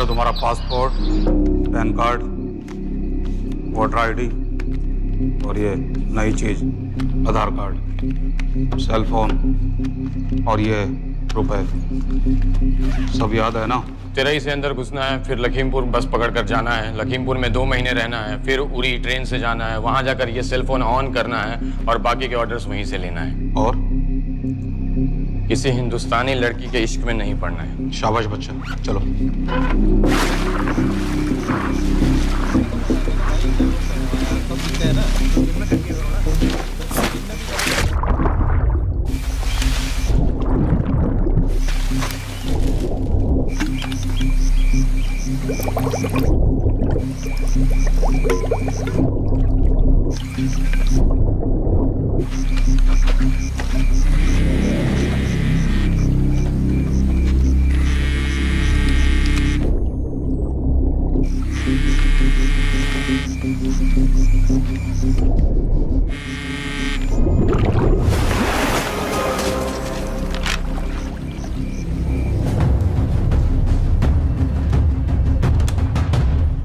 है तुम्हारा passport, pan card, voter ID और ये नई चीज आधार कार्ड, सेल फोन और ये रुपए। सब याद है ना? तेरई से अंदर घुसना है, फिर लखीमपुर बस पकड़कर जाना है, लखीमपुर में 2 महीने रहना है, फिर उरी ट्रेन से जाना है, वहां जाकर ये सेल फोन ऑन करना है और बाकी के ऑर्डर्स वहीं से लेना है। और किसी हिंदुस्तानी लड़की के इश्क में नहीं पड़ना है। शाबाश बच्चा, चलो।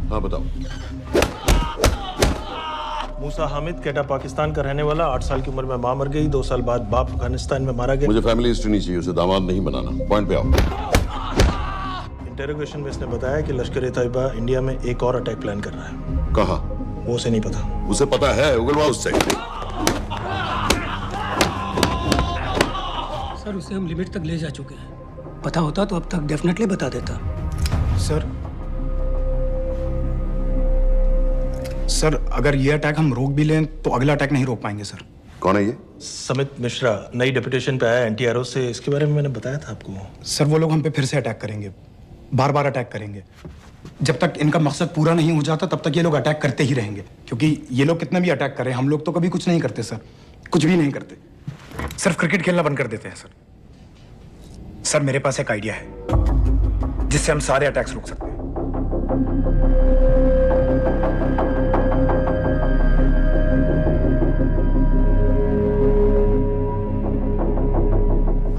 हाँ बताओ। मूसा हामिद केटा पाकिस्तान का रहने वाला, 8 साल की उम्र में मां मर गई, 2 साल बाद बाप अफगानिस्तान में मारा गया। मुझे फैमिली हिस्ट्री नहीं चाहिए, उसे दामाद नहीं बनाना। पॉइंट पे आओ। इंटेरोगेशन में इसने बताया कि लश्कर-ए-तैयबा इंडिया में एक और अटैक प्लान कर रहा है। कहाँ? वो उसे नहीं पता। उसे पता है, उगलवाओ उससे। सर उसे हम लिमिट तक ले जा चुके हैं। पता होता तो अब तक डेफिनेटली बता देता। सर अगर ये अटैक हम रोक भी लें तो अगला अटैक नहीं रोक पाएंगे सर। कौन है ये? समित मिश्रा नई डेपुटेशन पे आया एंटी-एरो से। इसके बारे में मैंने बताया था आपको। सर वो लोग हम पे फिर से अटैक करेंगे, बार बार अटैक करेंगे। जब तक इनका मकसद पूरा नहीं हो जाता तब तक ये लोग अटैक करते ही रहेंगे, क्योंकि ये लोग कितना भी अटैक करें हम लोग तो कभी कुछ नहीं करते सर, कुछ भी नहीं करते। सिर्फ क्रिकेट खेलना बंद कर देते हैं सर। सर मेरे पास एक आइडिया है जिससे हम सारे अटैक्स रोक सकते हैं।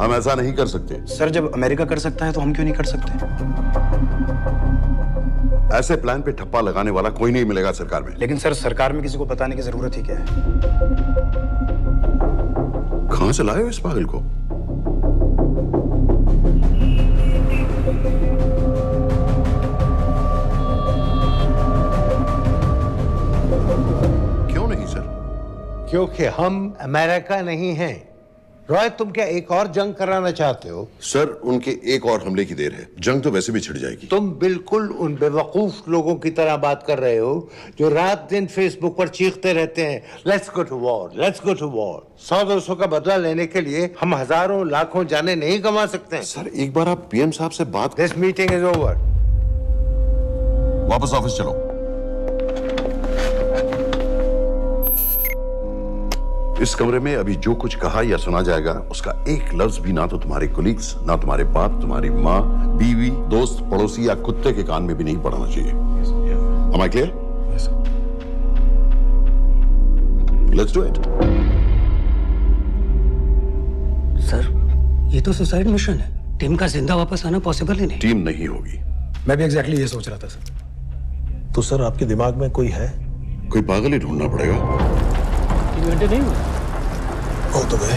हम ऐसा नहीं कर सकते। सर जब अमेरिका कर सकता है तो हम क्यों नहीं कर सकते? ऐसे प्लान पे ठप्पा लगाने वाला कोई नहीं मिलेगा सरकार में। लेकिन सर सरकार में किसी को बताने की जरूरत ही क्या है? कहां से लाए हो इस पागल को? क्यों नहीं सर? क्योंकि हम अमेरिका नहीं हैं। रॉय तुम क्या एक और जंग कराना चाहते हो? सर उनके एक और हमले की देर है, जंग तो वैसे भी छिड़ जाएगी। तुम बिल्कुल उन बेवकूफ लोगों की तरह बात कर रहे हो जो रात दिन फेसबुक पर चीखते रहते हैं let's go to war, let's go to war. 100-200 का बदला लेने के लिए हम हजारों लाखों जाने नहीं कमा सकते हैं। सर एक बार आप पीएम साहब से बात। This meeting is over. वापस ऑफिस चलो। इस कमरे में अभी जो कुछ कहा या सुना जाएगा उसका एक लफ्ज भी ना तो तुम्हारे कोलीग्स, ना तुम्हारे बाप, तुम्हारी माँ, बीवी, दोस्त, पड़ोसी या कुत्ते के कान में भी नहीं पड़ना चाहिए। Am I clear? Yes, sir. Let's do it. Sir ये तो सुसाइड मिशन है। टीम का जिंदा वापस आना पॉसिबल ही नहीं। टीम नहीं होगी। मैं भी एग्जैक्टली ये सोच रहा था सर। तो सर आपके दिमाग में कोई है? कोई पागल ही ढूंढना पड़ेगा। 3 घंटे नहीं हुए। हो तो गए।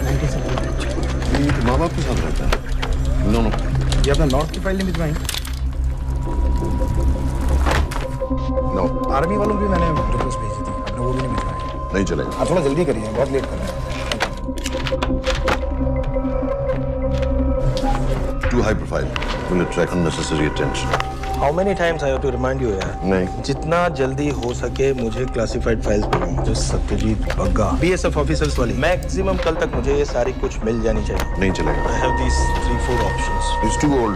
97 माँ बाप के साथ रहता है। नो नो, ये अपना नॉर्थ की फाइल नहीं भिजवाई? नो आर्मी वालों की मैंने रिक्वेस्ट भेजी थी, आपने वो भी नहीं भिजवाई। नहीं चलेगा। आप थोड़ा जल्दी करिए, बहुत लेट कर रहे हैं। Too high profile. Will attract unnecessary attention. How many times I have to remind you यार? नहीं। जितना जल्दी हो सके मुझे क्लासिफाइड फाइल्स भेजो। जो सत्यजीत बग्गा बीएसएफ ऑफिसर्स वाली, मैक्सिमम कल तक मुझे ये सारी कुछ मिल जानी चाहिए। नहीं चलेगा। I have these 3-4 options. He's too old.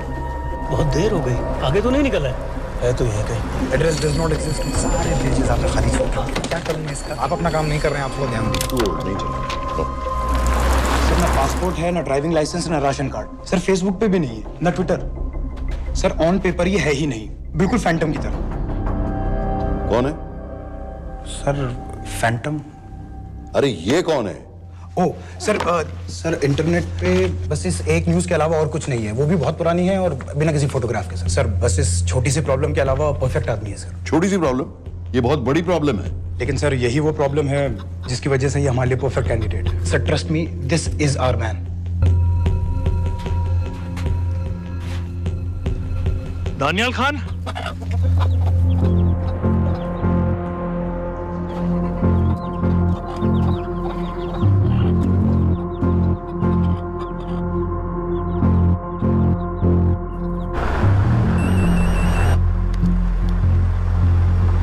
बहुत देर हो गई, आगे तो नहीं निकला है। है तो यहीं कहीं। Address does not exist. सारे पेजेस आपने खाली छोड़ रखे। क्या करूंगा इसका? आप अपना काम नहीं कर रहे हैं, आप थोड़ा ध्यान दीजिए। Too old. नहीं चलेगा। No. सर ना पासपोर्ट है, ना ड्राइविंग लाइसेंस, ना राशन कार्ड। सर फेसबुक पे भी नहीं है, ना ट्विटर। सर ऑन पेपर ये है ही नहीं, बिल्कुल फैंटम की तरह। कौन है? Sir Phantom? अरे ये कौन है? ओ सर इंटरनेट पे बस इस एक न्यूज़ के अलावा और कुछ नहीं है, वो भी बहुत पुरानी है और बिना किसी फोटोग्राफ के। सर बस इस छोटी सी प्रॉब्लम के अलावा परफेक्ट आदमी है सर। छोटी सी प्रॉब्लम? ये बहुत बड़ी प्रॉब्लम है। लेकिन सर यही वो प्रॉब्लम है जिसकी वजह से ये हमारे लिए परफेक्ट कैंडिडेट है। Sir trust me, this is our man. Daniyal Khan,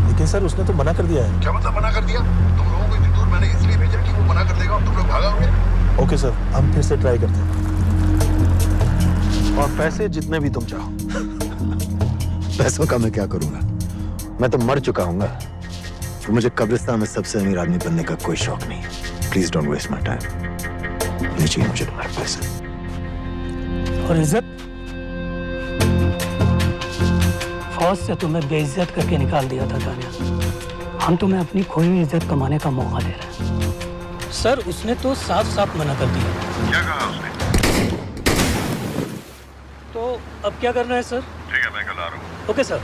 लेकिन सर उसने तो मना कर दिया है। क्या मतलब मना कर दिया? तुम लोगों को इतनी दूर मैंने इसलिए भेजा कि वो मना कर देगा और तुम लोग भागोगे। ओके सर, हम फिर से ट्राई करते हैं। और पैसे जितने भी तुम चाहो। पैसों का मैं क्या करूंगा? मैं तो मर चुका हूंगा। तो मुझे कब्रिस्तान में सबसे अमीर आदमी बनने का कोई शौक नहीं। Please don't waste my time. नहीं चाहिए मुझे तुम्हारे पैसे। और इज्जत? फौज से तुम्हें बेइज्जत करके निकाल दिया था दानियाल। हम तुम्हें अपनी खोई हुई इज्जत कमाने का मौका दे रहे हैं। सर उसने तो साफ साफ मना कर दिया। क्या कहा उसने? तो अब क्या करना है सर? ठीक है, मैं कल आ रहा हूँ। Okay sir.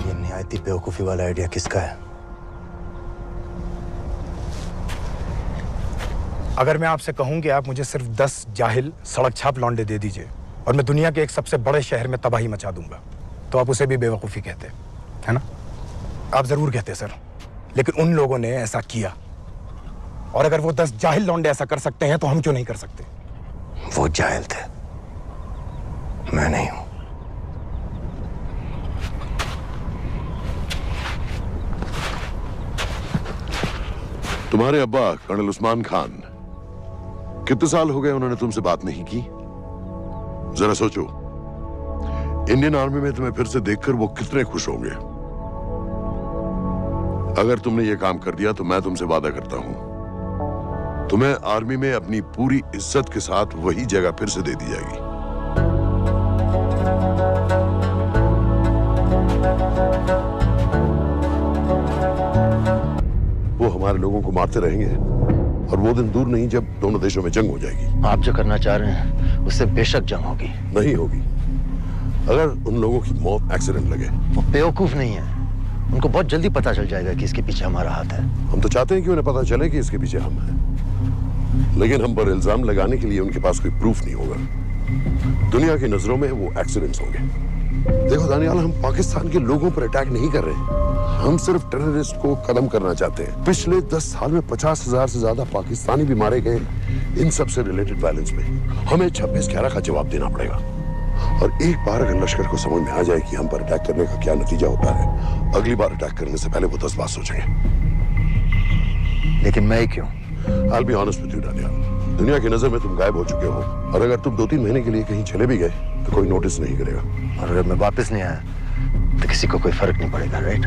ये निहायती बेवकूफी वाला आइडिया किसका है? अगर मैं आपसे कहूं कि आप मुझे सिर्फ 10 जाहिल सड़क छाप लौंडे दे दीजिए और मैं दुनिया के एक सबसे बड़े शहर में तबाही मचा दूंगा, तो आप उसे भी बेवकूफ़ी कहते, है ना? आप जरूर कहते सर, लेकिन उन लोगों ने ऐसा किया। और अगर वो 10 जाहिल लौंडे ऐसा कर सकते हैं तो हम क्यों नहीं कर सकते? वो जाहिल थे, मैं नहीं हूं। तुम्हारे अब्बा कर्नल उस्मान खान, कितने साल हो गए उन्होंने तुमसे बात नहीं की? जरा सोचो, इंडियन आर्मी में तुम्हें फिर से देखकर वो कितने खुश होंगे। अगर तुमने ये काम कर दिया तो मैं तुमसे वादा करता हूं, तुम्हें आर्मी में अपनी पूरी इज्जत के साथ वही जगह फिर से दे दी जाएगी। वो हमारे लोगों को मारते रहेंगे और वो दिन दूर नहीं जब दोनों देशों में जंग हो जाएगी। आप जो करना चाह रहे हैं उससे बेशक जंग होगी। नहीं होगी। अगर उन लोगों की मौत एक्सीडेंट लगे। वो बेवकूफ नहीं है, उनको बहुत जल्दी पता चल जाएगा कि इसके पीछे हमारा हाथ है। हम तो चाहते हैं कि उन्हें पता चले कि इसके पीछे हम हैं, लेकिन हम पर इल्जाम लगाने के लिए उनके पास कोई प्रूफ नहीं होगा। दुनिया की नजरों में वो एक्सीडेंट्स होंगे। देखो दानियाल, हम पाकिस्तान के लोगों पर अटैक नहीं कर रहे, हम सिर्फ टेररिस्ट को खत्म करना चाहते हैं। पिछले 10 साल में 50,000 से ज्यादा पाकिस्तानी भी मारे गए इन सब से रिलेटेड वायलेंस में। हमें 26/11 का जवाब देना पड़ेगा। और एक बार अगर लश्कर को समझ में आ जाए कि हम पर अटैक करने का क्या नतीजा होता है, अगली बार अटैक करने से पहले वो 10 बार सोचेंगे। लेकिन मैं क्यों? I'll be honest with you, Daniyal, दुनिया की नजर में तुम गायब हो चुके हो, और अगर तुम 2-3 महीने के लिए कहीं चले भी गए तो कोई नोटिस नहीं करेगा। और अगर मैं वापस नहीं आया तो किसी को कोई फर्क नहीं पड़ेगा, राइट?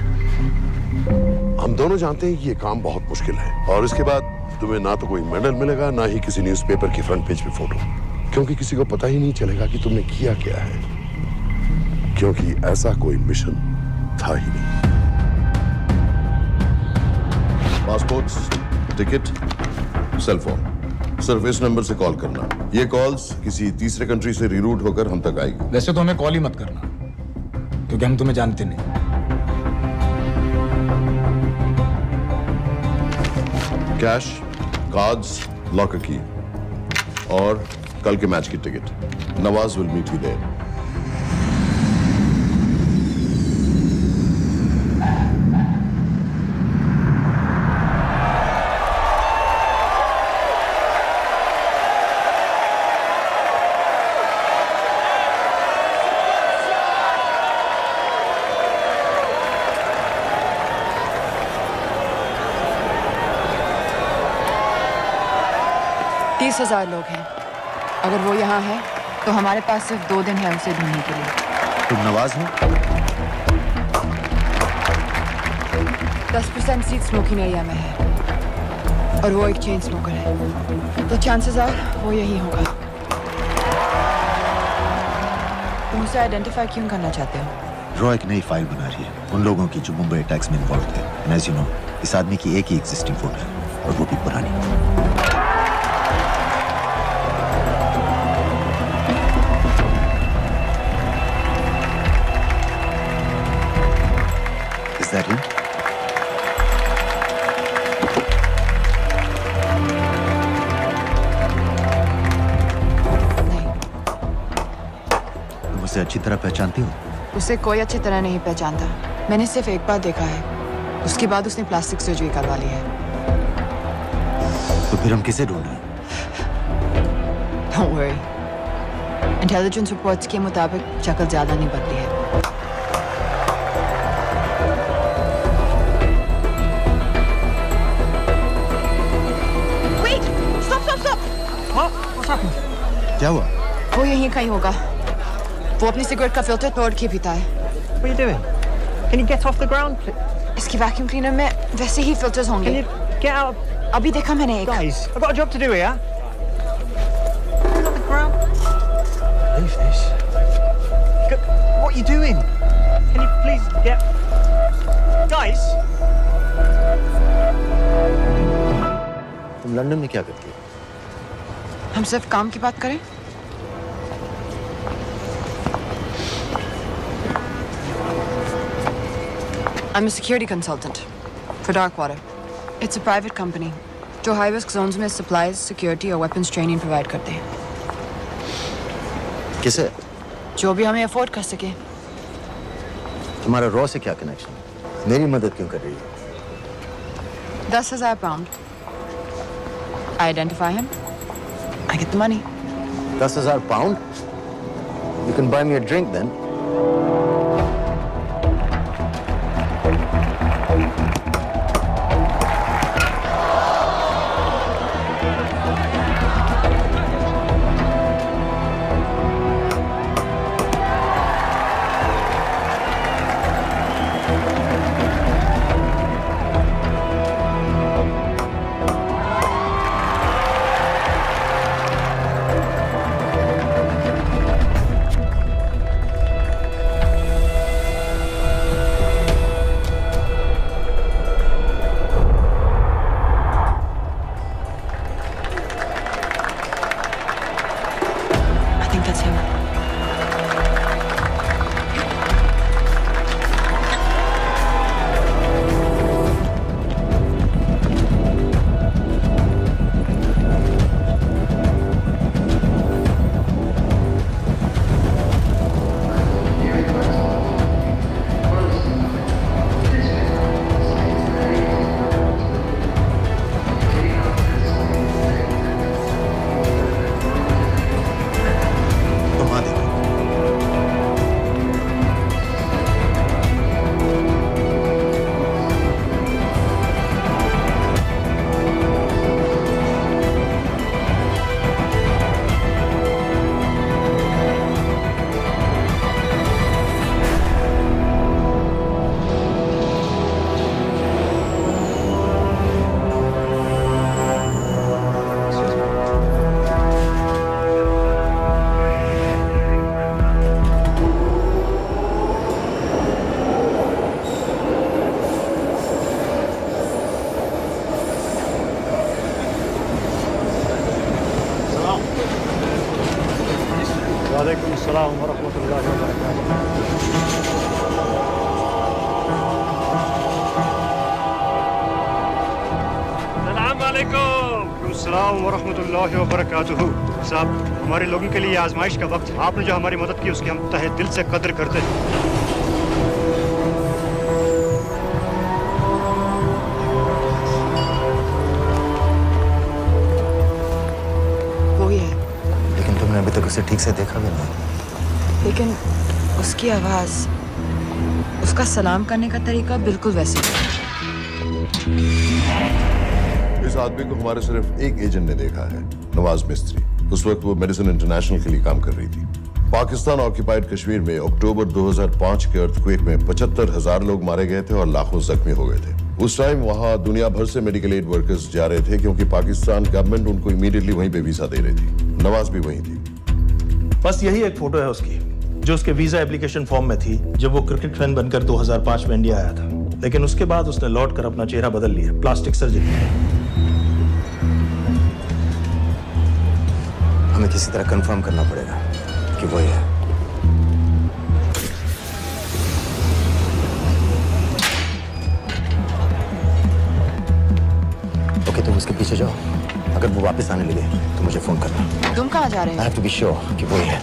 हम दोनों जानते हैं कि ये काम बहुत मुश्किल है, और इसके बाद तुम्हें ना तो कोई मेडल मिलेगा, ना ही किसी न्यूज़पेपर की फ्रंट पेज पे फोटो, क्योंकि किसी को पता ही नहीं चलेगा कि तुमने किया क्या है, क्योंकि ऐसा कोई मिशन था ही नहीं। पासपोर्ट्स, टिकट, सेल फोन, सिर्फ इस नंबर से कॉल करना। ये कॉल्स किसी तीसरे कंट्री से रीरूट होकर हम तक आएगी। वैसे तो हमें कॉल ही मत करना, क्योंकि हम तुम्हें जानते नहीं। कैश, कार्ड्स, लॉकर की और कल के मैच की ticket. Nawaz will meet you there. तीस 30,000 लोग हैं। अगर वो यहाँ है तो हमारे पास सिर्फ 2 दिन है उसे ढूंढने के लिए। तुम नवाज हो? 10% सीट स्मोकिंग एरिया में है और वो एक चेन स्मोकर है, तो चांसेस आर वो यही होगा। तुम उसे आइडेंटिफाई क्यों करना चाहते हो? रॉ एक नई फाइल बना रही है उन लोगों की जो मुंबई अटैक्स में इन्वॉल्व थे। एंड एज यू नो, इस आदमी की एक ही एग्जिस्टिंग फोटो है और वो भी पुरानी। Is that him? नहीं, तुम उसे अच्छी तरह पहचानती हो? उसे कोई अच्छी तरह नहीं पहचानता। मैंने सिर्फ एक बार देखा है, उसके बाद उसने प्लास्टिक सर्जरी करवा ली है। तो फिर हम किसे ढूंढें? Don't worry. इंटेलिजेंस रिपोर्ट्स के मुताबिक शक्ल ज्यादा नहीं बदली है। Wait! Stop, stop, stop! क्या हुआ? वो यहीं कहीं होगा। वो अपनी सिगरेट का फिल्टर तोड़ के पीता है। What are you doing? Can you get off the ground, please? इसकी वैक्यूम क्लीनर में वैसे ही फिल्टर्स Can होंगे। you get out? अभी देखा मैंने एक। Guys, I've got a job to do here. Get off the ground. Leave this. What are you doing? Can you please get... Guys! तुम London में क्या करती हो? हम सिर्फ काम की बात करें? I'm a security consultant for Darkwater. It's a private company जो high risk zones में supplies, security और weapons training provide करते हैं। किसे? जो भी हमें afford कर सके। तुम्हारा रॉ से क्या कनेक्शन है? मेरी मदद क्यों कर रही है? 10,000 pound. I identify him. I get the money. 10,000 pound? You can buy me a drink then. I think that's him. तुम आ देखो। वालेकुम अस्सलाम वरहमतुल्लाहि वबरकातुहू। अस्सलाम वालेकुम। अस्सलाम वरहमतुल्लाहि वबरकातुहू। साहब, हमारे लोगों के लिए आजमाइश का वक्त है। आपने जो हमारी मदद की उसकी हम तहे दिल से कद्र करते हैं। वो ही है, लेकिन तुमने अभी तक उसे ठीक से देखा भी नहीं। लेकिन उसकी आवाज, उसका सलाम करने का तरीका बिल्कुल वैसे ही है। इस आदमी को हमारे सिर्फ एक एजेंट ने देखा है, नवाज मिस्त्री। उस वक्त वो मेडिसिन इंटरनेशनल के लिए काम कर रही थी। पाकिस्तान ऑक्यूपाइड कश्मीर में अक्टूबर 2005 के अर्थक्वेक में 75,000 लोग मारे गए थे और लाखों जख्मी हो गए थे। उस टाइम वहां दुनिया भर से मेडिकल एड वर्कर्स जा रहे थे क्योंकि पाकिस्तान गवर्नमेंट उनको इमीडिएटली वहीं पे वीजा दे रही थी। नवाज भी वहीं थी। बस यही एक फोटो है उसकी। जो उसके वीजा एप्लीकेशन फॉर्म में थी जब वो क्रिकेट फैन बनकर 2005 में इंडिया आया था। लेकिन उसके बाद उसने लौट कर अपना चेहरा बदल लिया, प्लास्टिक सर्जरी। हमें किसी तरह कंफर्म करना पड़ेगा कि वो ही है। ओके, तुम उसके पीछे जाओ। अगर वो वापस आने लगे तो मुझे फोन करना। तुम कहाँ जा रहे I हो? have to be sure कि वो ही है।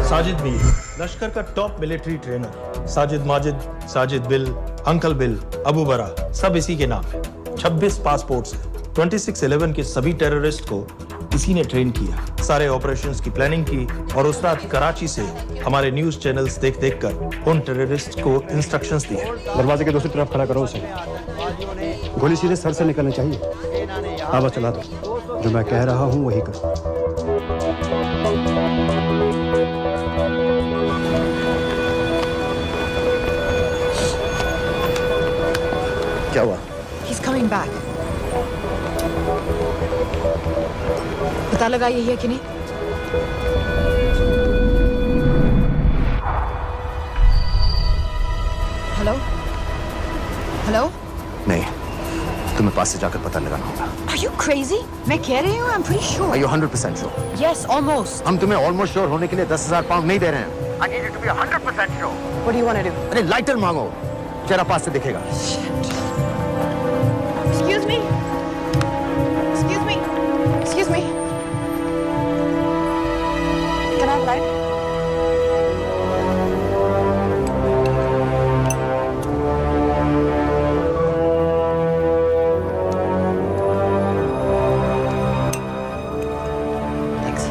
साजिद मीर, लश्कर का top military trainer. Sajid Majid, Sajid bill, uncle bill, Abu बरा, सब इसी के नाम है। 26 पासपोर्ट्स हैं। 26/11 के सभी टेररिस्ट को इसी ने ट्रेन किया। सारे ऑपरेशंस की प्लानिंग की और उस रात कराची से हमारे न्यूज चैनल्स देख कर उन टेररिस्ट को इंस्ट्रक्शंस दिए। दरवाजे के दूसरी तरफ खड़ा करो उसे। गोली सीधे सर से निकलनी चाहिए। आवाज चला दो। जो मैं कह रहा हूँ वही कर। क्या हुआ? He's coming back. पता लगा यही है कि नहीं? हेलो? हेलो? नहीं, तुम्हें पास से जाकर पता लगाना होगा। Are you crazy? मैं कह रही हूँ, I'm pretty sure. Are you 100% sure? Yes, almost. हम तुम्हें almost sure होने के लिए 10,000 पाउंड नहीं दे रहे हैं। I need you to be 100% sure. What do you want to do? अरे लाइटर मांगो, चेहरा पास से दिखेगा। Excuse me. Excuse me. Excuse me. Can I have a light? Thanks.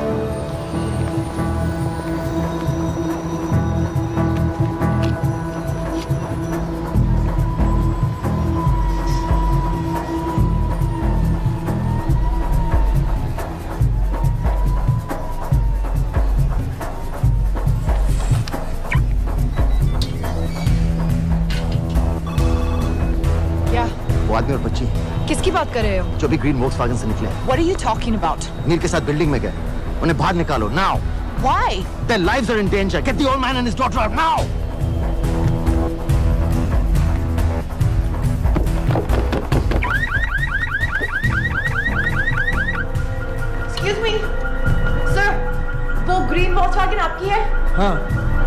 आदमी और बच्ची किसकी बात कर रहे हो? जो भी ग्रीन वोक्सवैगन से निकले। What are you talking about? नील के साथ बिल्डिंग में गए, उन्हें बाहर निकालो now. Why? Their lives are in danger. Get the old man and his daughter out now! Excuse me, sir. वो ग्रीन वॉल्क्सवैगन आपकी है? हाँ,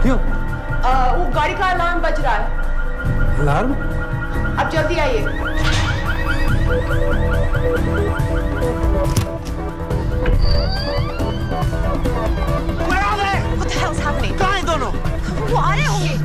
क्यों? वो गाड़ी का अलार्म बज रहा है। अलार्म? अब जल्दी आइए। Where are they? What the hell's happening? कहाँ हैं दोनों? वो आ रहे होंगे।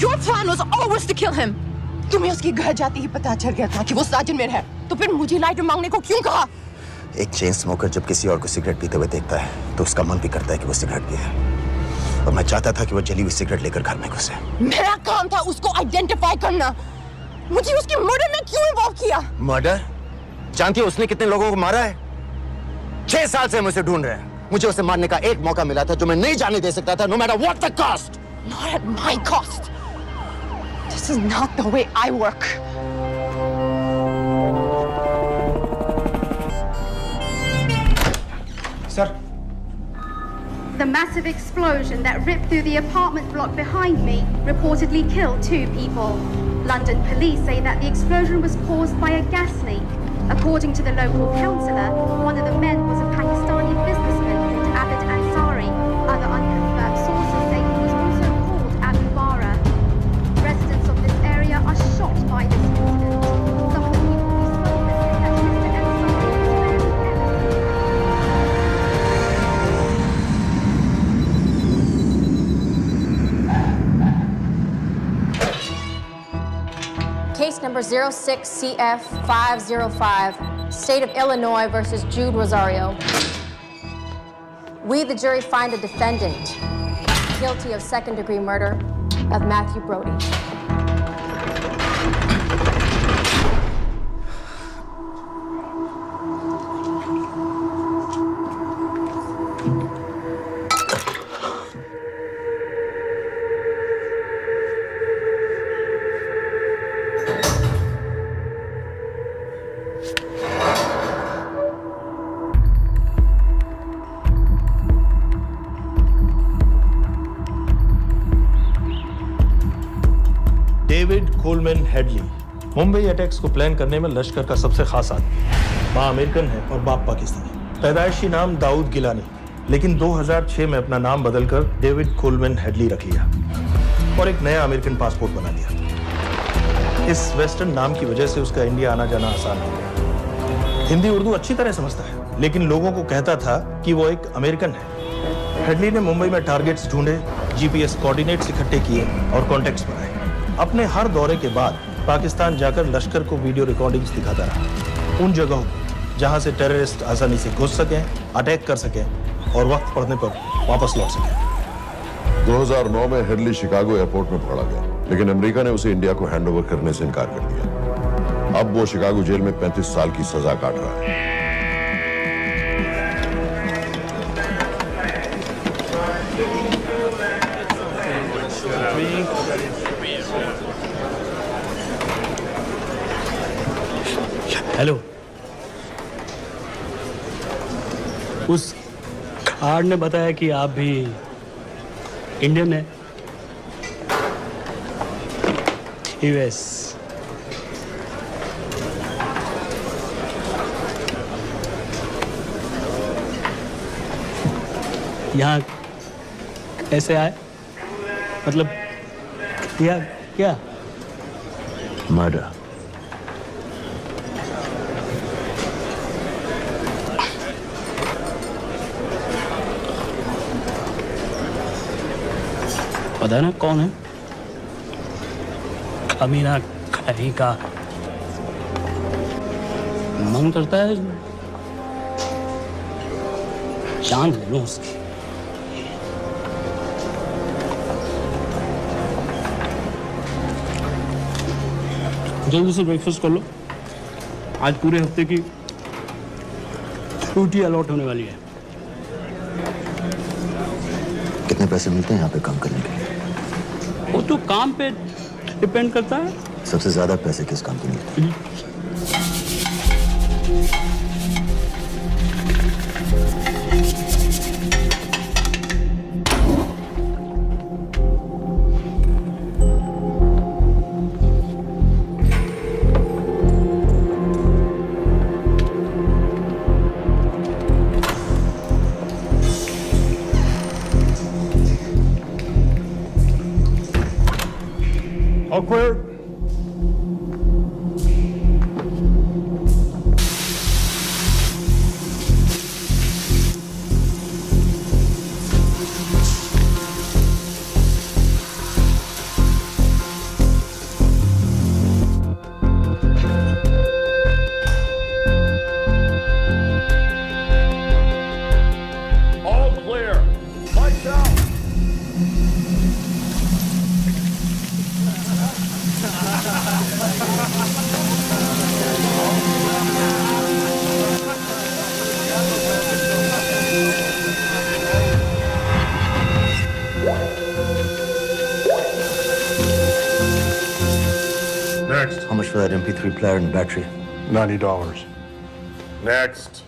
Your plan was always to kill him. तुम्हें उसके घर जाते ही पता चल गया था कि वो साजन में है, तो फिर मुझे लाइटर मांगने को क्यों कहा? एक चेन स्मोकर जब किसी और को सिगरेट पीते हुए देखता है तो उसका मन भी करता है कि वो सिगरेट पिए, और मैं चाहता था कि वो जली हुई सिगरेट लेकर घर में घुसे। मेरा काम था उसको आइडेंटिफाई करना। मुझे उसके मर्डर में क्यों इन्वॉल्व किया? मर्डर? जानती है उसने कितने लोगों को मारा है? 6 साल से हम उसे ढूंढ रहे हैं। मुझे उसे मारने का एक मौका मिला था जो मैं नहीं जाने दे सकता था, no matter what the cost. Not at my cost. This is not the way I work. Sir. The massive explosion that ripped through the apartment block behind me reportedly killed 2 people. London police say that the explosion was caused by a gas leak. According to the local councillor, one of the men was a Pakistani businessman called Abid Ansari. Other unconfirmed sources say he was also called Abu Bara. Residents of this area are shocked by this incident. Some of the people we spoke with say that Mr. Ansari was very Case number 06CF505, State of Illinois versus Jude Rosario. We, the jury, find the defendant guilty of second-degree murder of Matthew Brody. David Coleman Headley Mumbai attacks को plan करने में लश्कर का सबसे खास आदमी। माँ American है और बाप पाकिस्तानी। पैदाइशी नाम दाऊद गिलानी, लेकिन 2006 में अपना नाम बदलकर डेविड कोलमैन हेडली रख लिया और एक नया अमेरिकन पासपोर्ट बना लिया। इस वेस्टर्न नाम की वजह से उसका इंडिया आना जाना आसान हो गया। हिंदी उर्दू अच्छी तरह समझता है, लेकिन लोगों को कहता था कि वो एक अमेरिकन है। हेडली ने मुंबई में टारगेट्स ढूंढे, जीपीएस कोऑर्डिनेट्स इकट्ठे किए और कॉन्टेक्ट्स बनाए। अपने हर दौरे के बाद पाकिस्तान जाकर लश्कर को वीडियो रिकॉर्डिंग्स दिखाता रहा, उन जगहों को जहां से टेररिस्ट आसानी से घुस सकें, अटैक कर सकें और वक्त पड़ने पर वापस लौट सकें। 2009 में हेडली शिकागो एयरपोर्ट में पकड़ा गया, लेकिन अमेरिका ने उसे इंडिया को हैंडओवर करने से इनकार कर दिया। अब वो शिकागो जेल में 35 साल की सजा काट रहा है। हेलो, उस कार्ड ने बताया कि आप भी इंडियन हैं। यूएस। यहाँ कैसे आए? मतलब क्या क्या? मर्डर। पता ना कौन है? कमीना कहीं का। मन करता है जान ले लूं उसकी। जल्दी से ब्रेकफास्ट कर लो, आज पूरे हफ्ते की छुट्टी अलॉट होने वाली है। कितने पैसे मिलते हैं यहाँ पे काम करने के लिए? वो तो काम पे डिपेंड करता है। सबसे ज्यादा पैसे किस काम पे मिलते हैं? All clear. All clear. Lights out. Next. How much for that MP3 player and battery? $90. Next.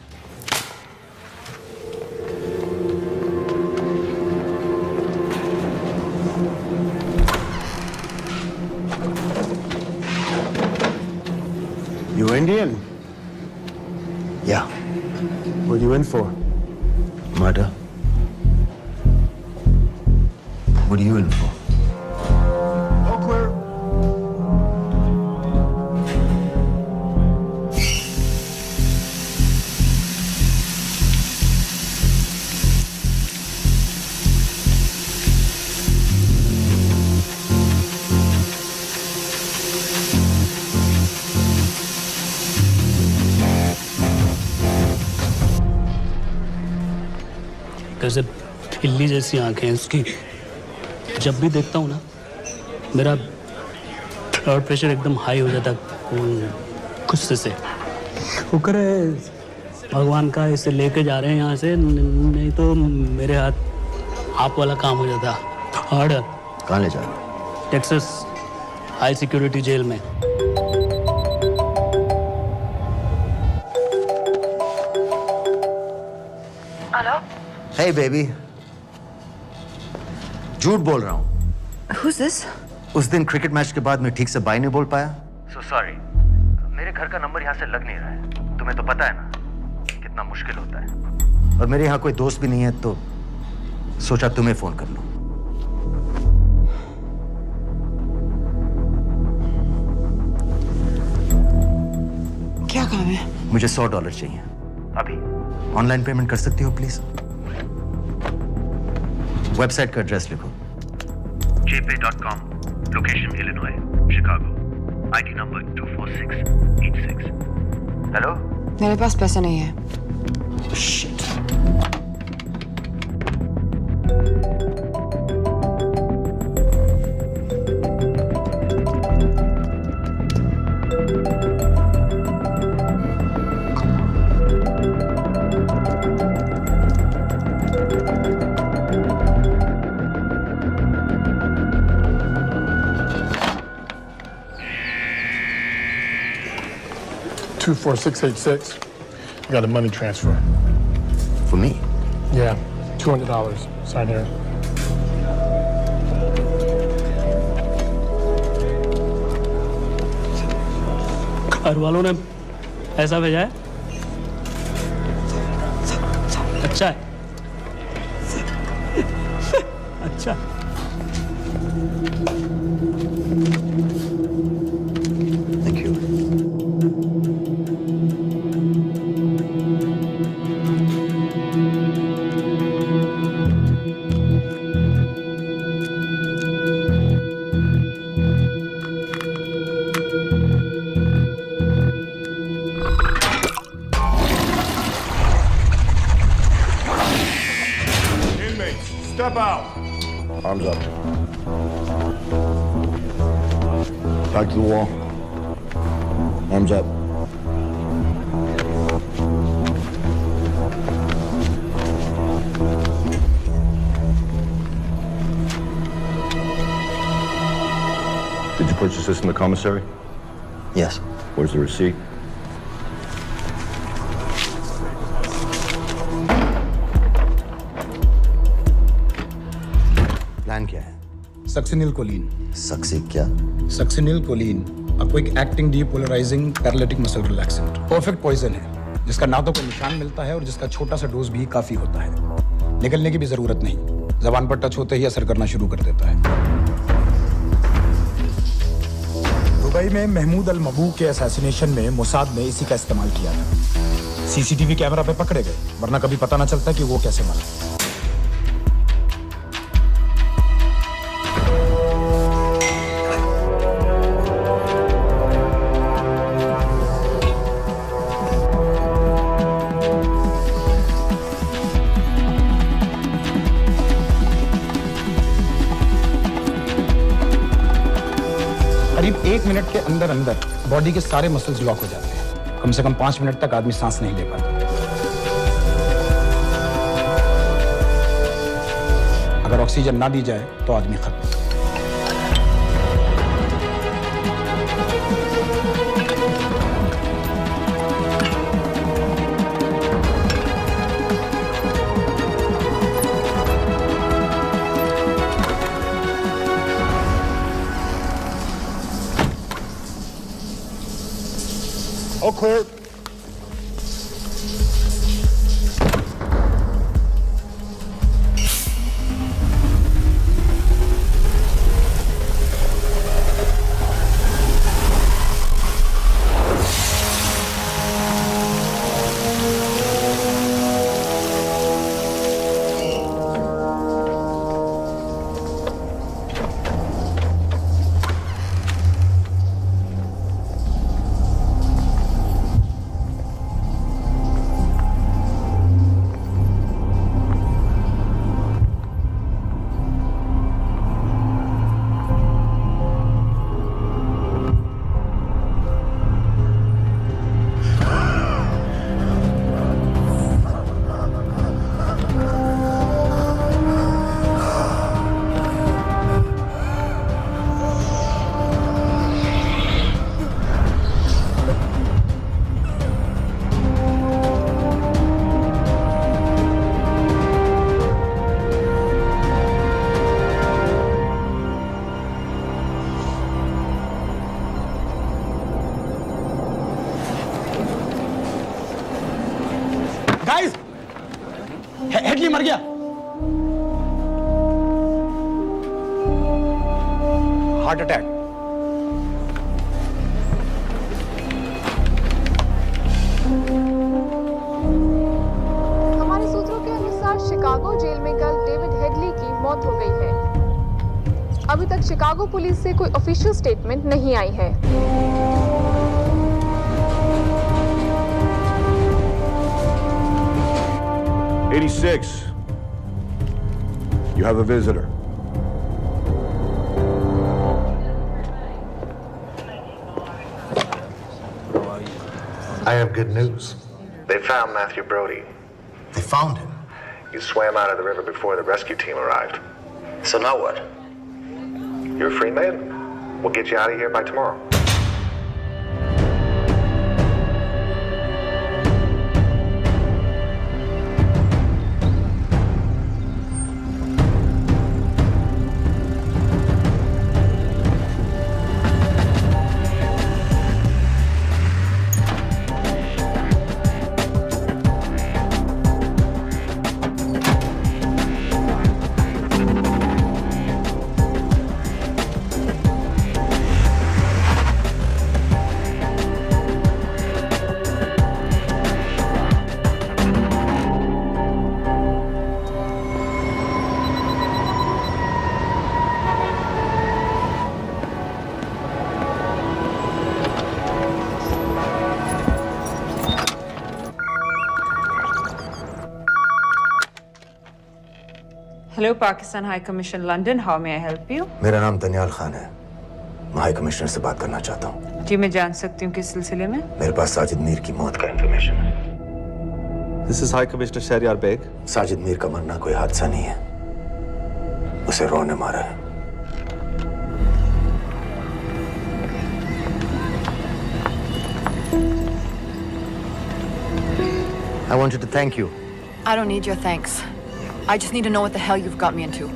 You Indian? Yeah. What are you in for? Murder. What are you in for? All clear. कैसे खिल्ली जैसी आंखें हैं उसकी। जब भी देखता हूँ ना मेरा ब्लड प्रेशर एकदम हाई हो जाता है गुस्से से। शुक्र है भगवान का इसे लेके जा रहे हैं यहाँ से, नहीं तो मेरे हाथ आप वाला काम हो जाता। ऑर्डर। कहाँ ले जा रहे हो? टेक्सास हाई सिक्योरिटी जेल में। हेलो। Hey baby. झूठ बोल रहा हूँ। Who's this? उस दिन क्रिकेट मैच के बाद मैं ठीक से बाय नहीं बोल पाया। So sorry. मेरे घर का नंबर यहाँ से लग नहीं रहा है। तुम्हें तो पता है ना कितना मुश्किल होता है। और मेरे यहाँ कोई दोस्त भी नहीं है तो सोचा तुम्हें फोन कर लूं। क्या काम है? मुझे $100 चाहिए। अभी? ऑनलाइन पेमेंट कर सकती हो प्लीज? वेबसाइट का एड्रेस लिखो। jpay.com, location Illinois, Chicago, ID number 24686। Hello? मेरे पास पैसा नहीं है। Shit. $24686. I got a money transfer. For me? Yeah, $200. Sign here. घर वालों ने ऐसा भेजा है? अच्छा है, अच्छा। Thank you. Step out. Arms up. Back to the wall. Arms up. Did you purchase this in the commissary? Yes. Where's the receipt? Plan क्या है? Succinyl Colin. सक्सी क्या? सक्सिनिल कोलिन आपको एक acting depolarising paralytic muscle relaxant perfect poison है, जिसका ना तो कोई निशान मिलता है और जिसका छोटा सा डोज भी काफी होता है। निकलने की भी जरूरत नहीं, जबान पर टच होते ही असर करना शुरू कर देता है। दुबई में महमूद अल मबू के असैसिनेशन में मोसाद ने इसी का इस्तेमाल किया था। सीसीटीवी कैमरा पे पकड़े गए, वरना कभी पता ना चलता कि वो कैसे मरा। करीब 1 मिनट के अंदर अंदर बॉडी के सारे मसल्स लॉक हो जाते हैं। कम से कम 5 मिनट तक आदमी सांस नहीं ले पाता। अगर ऑक्सीजन ना दी जाए तो आदमी खत्म। All clear. गाइस, हेडली मर गया। Heart attack. हमारे सूत्रों के अनुसार शिकागो जेल में कल डेविड हेडली की मौत हो गई है। अभी तक शिकागो पुलिस से कोई ऑफिशियल स्टेटमेंट नहीं आई है। '86. You have a visitor. I have good news. They found Matthew Brody. They found him? He swam out of the river before the rescue team arrived. So now what? You're a free man. We'll get you out of here by tomorrow. Hello, Pakistan High Commission, London. How may I help you? मेरा नाम दनियाल खान है। मैं high commissioner से बात करना चाहता हूँ। जी मैं जान सकती हूँ किस सिलसिले में? मेरे पास साजिद मीर की मौत का इंफॉर्मेशन है। This is High Commissioner Shahryar Beg. Sajid Mir का मरना कोई हादसा नहीं है, उसे रॉ ने मारा है। I wanted to thank you. I don't need your thanks. I just need to know what the hell you've got me into.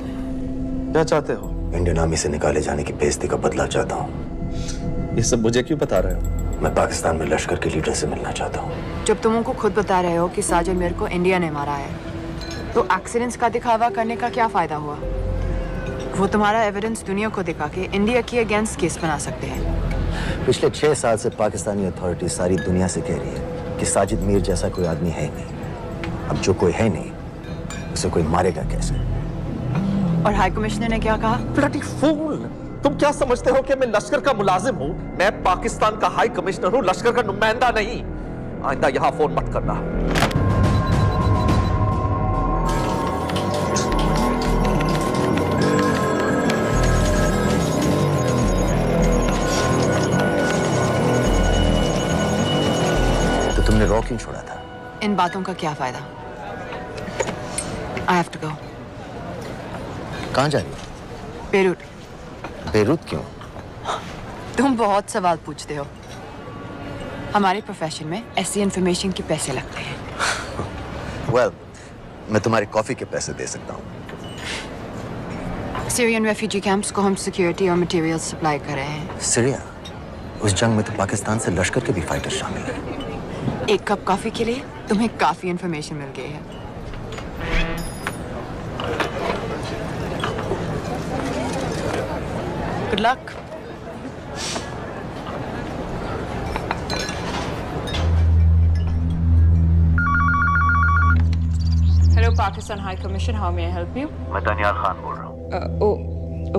क्या चाहते हो? इंडियन आर्मी से निकाले जाने की बेइज्जती का बदला चाहता हूँ। ये सब मुझे क्यों बता रहे हो? मैं पाकिस्तान में लश्कर के लीडर से मिलना चाहता हूँ। जब तुम उनको खुद बता रहे हो कि साजिद मीर को इंडिया ने मारा है, तो एक्सीडेंट्स का दिखावा करने का क्या फायदा हुआ? वो तुम्हारा एविडेंस दुनिया को दिखा के इंडिया की अगेंस्ट केस बना सकते हैं। पिछले 6 साल से पाकिस्तानी अथॉरिटी सारी दुनिया से कह रही है कि साजिद मीर जैसा कोई आदमी है नहीं। अब जो कोई है नहीं, उसे कोई मारेगा कैसे? और हाई कमिश्नर ने क्या कहा? Bloody fool! तुम क्या समझते हो कि मैं लश्कर का मुलाजिम हूँ? मैं पाकिस्तान का हाई कमिश्नर हूँ, लश्कर का नुमाइंदा नहीं। आइंदा यहाँ फोन मत करना। तो तुमने रॉ क्यों छोड़ा था? इन बातों का क्या फायदा? I have to go. कहाँ जा रही हो? बेरूट। बेरूत क्यों? तुम बहुत सवाल पूछते हो। हमारे प्रोफेशन में ऐसी इंफॉर्मेशन के पैसे लगते हैं। Well, मैं तुम्हारे कॉफी के पैसे दे सकता हूँ। सीरियन रेफ्यूजी कैंप्स को हम सिक्योरिटी और मटेरियल्स सप्लाई कर रहे हैं। सीरिया? उस जंग में तो पाकिस्तान से लश्कर के भी फाइटर शामिल हैं। एक कप कॉफी के लिए तुम्हें काफी इंफॉर्मेशन मिल गई है। Good luck. Hello, Pakistan High Commission. How may I help you? मैं दनियाल खान बोल रहा हूँ।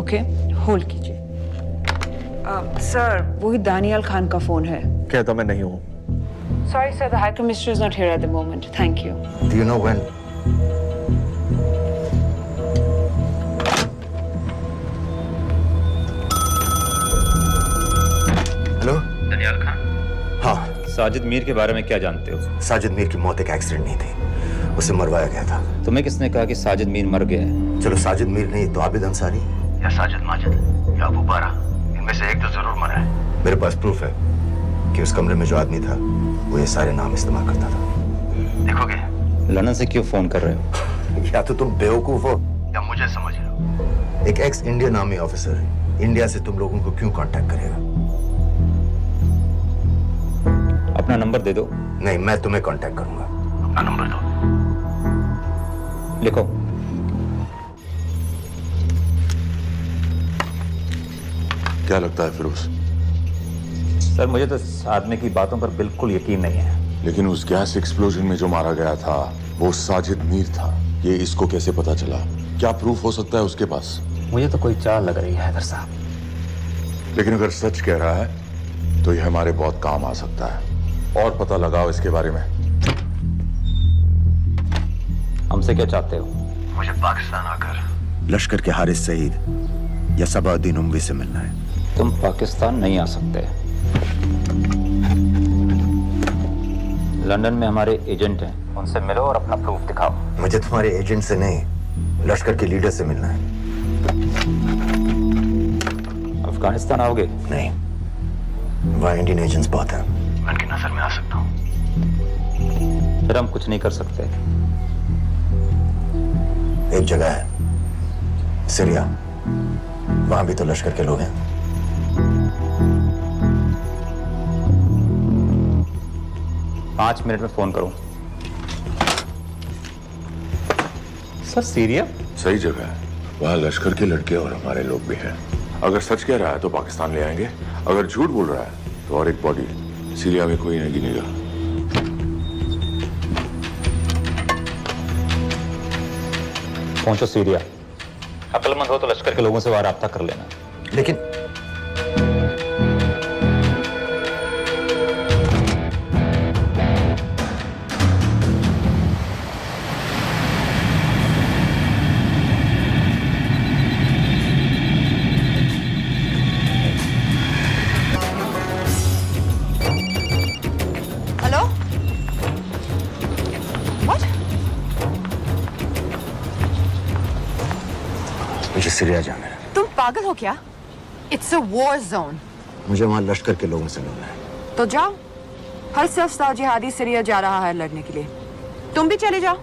Okay. Hold कीजिए। सर, वही दानियाल खान का फोन है। कहता मैं नहीं हूँ। Sorry, sir. The High Commissioner is not here at the moment. Thank you. Do you know when? Hello? Daniyal Khan? हाँ। साजिद मीर के बारे में क्या जानते हो? साजिद मीर की मौत एक एक्सीडेंट नहीं थी, उसे मरवाया गया था। तुम्हें किसने कहा कि साजिद मीर मर गया है? चलो साजिद मीर नहीं तो आबिद अंसारी या साजिद माजिद या अबू बारा, इनमें से एक तो जरूर मरा है। मेरे पास प्रूफ है कि उस कमरे में जो आदमी था वो ये सारे नाम इस्तेमाल करता था। देखोगे? लंदन से क्यों फोन कर रहे हो? या तो तुम बेवकूफ हो या मुझे समझ रहे हो। एक x Indian army officer India से तुम लोगों को क्यों कांटेक्ट करेगा? अपना नंबर दे दो। नहीं, मैं तुम्हें कांटेक्ट करूंगा। अपना नंबर दो। लिखो। क्या लगता है फिरोज? सर, मुझे तो इस आदमी की बातों पर बिल्कुल यकीन नहीं है। लेकिन उस गैस एक्सप्लोजन में जो मारा गया था वो साजिद मीर था। ये इसको कैसे पता चला? क्या प्रूफ हो सकता है उसके पास? मुझे तो कोई चाल लग रही है हैदर साहब। लेकिन अगर सच कह रहा है तो ये हमारे बहुत काम आ सकता है। और पता लगाओ इसके बारे में। हमसे क्या चाहते हो? मुझे पाकिस्तान आकर लश्कर के हारिस सईद या सबाउद्दीन उमवी से मिलना है। तुम पाकिस्तान नहीं आ सकते। लंदन में हमारे एजेंट हैं, उनसे मिलो और अपना प्रूफ दिखाओ। मुझे तुम्हारे एजेंट से नहीं, लश्कर के लीडर से मिलना है। अफगानिस्तान आओगे? नहीं, वहाँ इंडियन एजेंट्स बहुत हैं। मैं उनकी नजर में आ सकता हूँ। फिर हम कुछ नहीं कर सकते। एक जगह है सीरिया, वहां भी तो लश्कर के लोग हैं। पाँच मिनट में फोन करूं। सर, सीरिया सही जगह है। वहाँ लश्कर के लड़के और हमारे लोग भी हैं। अगर सच कह रहा है तो पाकिस्तान ले आएंगे, अगर झूठ बोल रहा है तो और एक बॉडी सीरिया में कोई नहीं गिनेगा। पहुंचो सीरिया। अक्लमंद हो तो लश्कर के लोगों से वहां राब्ता कर लेना। लेकिन सीरिया जाना है। तुम पागल हो क्या? It's a war zone. मुझे वहां लश्कर के लोगों से मिलना है। तो जाओ। हर सस्ता जिहादी सीरिया जा रहा है लड़ने के लिए। तुम भी चले जाओ।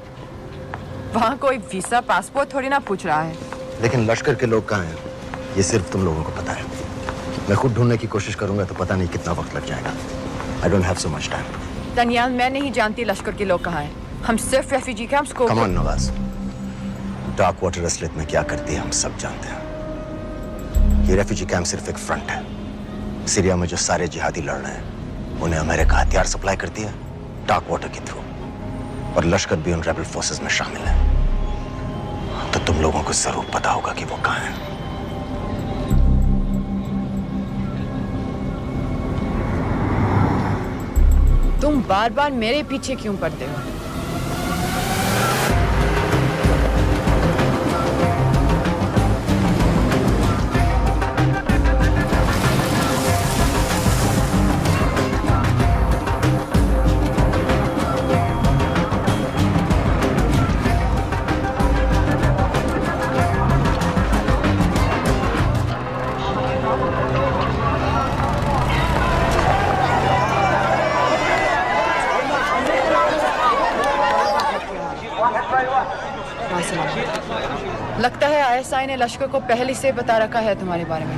वहां कोई वीसा पासपोर्ट थोड़ी ना पूछ रहा है। लेकिन लश्कर के लोग कहाँ हैं? ये सिर्फ तुम लोगों को पता है। मैं खुद ढूंढने की कोशिश करूंगा तो पता नहीं कितना वक्त लग जाएगा। I don't have so much time. Daniyal, मैं नहीं जानती लश्कर के लोग कहाँ हैं। हम सिर्फ रेफ्यूजी कैंप्स को। Come on, Nawaz. Dark water असलियत में क्या करती है हम सब जानते हैं। ये रेफ्यूजी कैंप सिर्फ एक फ्रंट है। सीरिया में जो सारे जिहादी लड़ रहे हैं उन्हें अमेरिका हथियार सप्लाई करती है डार्क वाटर के थ्रू, और लश्कर भी उन रेबल फोर्सेस में शामिल है। तो तुम लोगों को जरूर पता होगा कि वो कहाँ है। तुम बार बार मेरे पीछे क्यों पड़ते हो? लगता है आईएसआई ने लश्कर को पहले से बता रखा है तुम्हारे बारे में।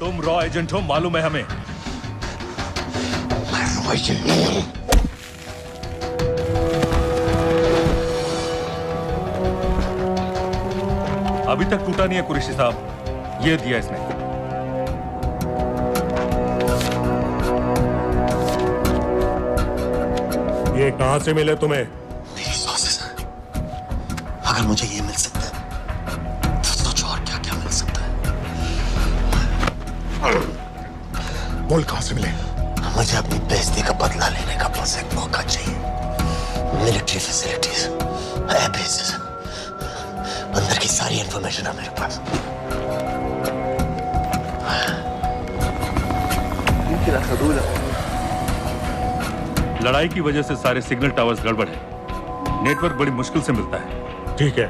तुम रॉ एजेंट हो, मालूम है हमें। मैं रॉ एजेंट नहीं हूं। अभी तक टूटा नहीं है कुरैशी साहब। ये दिया इसने। ये कहां से मिले तुम्हें? मेरी सॉसेस। अगर मुझे ये मिल सकता है तो सोचो और क्या क्या मिल सकता है। बोल कहां से मिले? मुझे अपनी बेइज्जती का बदला लेने का बस एक मौका चाहिए। मिलिट्री फैसिलिटीज, एयर बेसेस, अंदर की सारी इंफॉर्मेशन है मेरे पास। लड़ाई की वजह से सारे सिग्नल टावर्स गड़बड़ है। नेटवर्क बड़ी मुश्किल से मिलता है। ठीक है,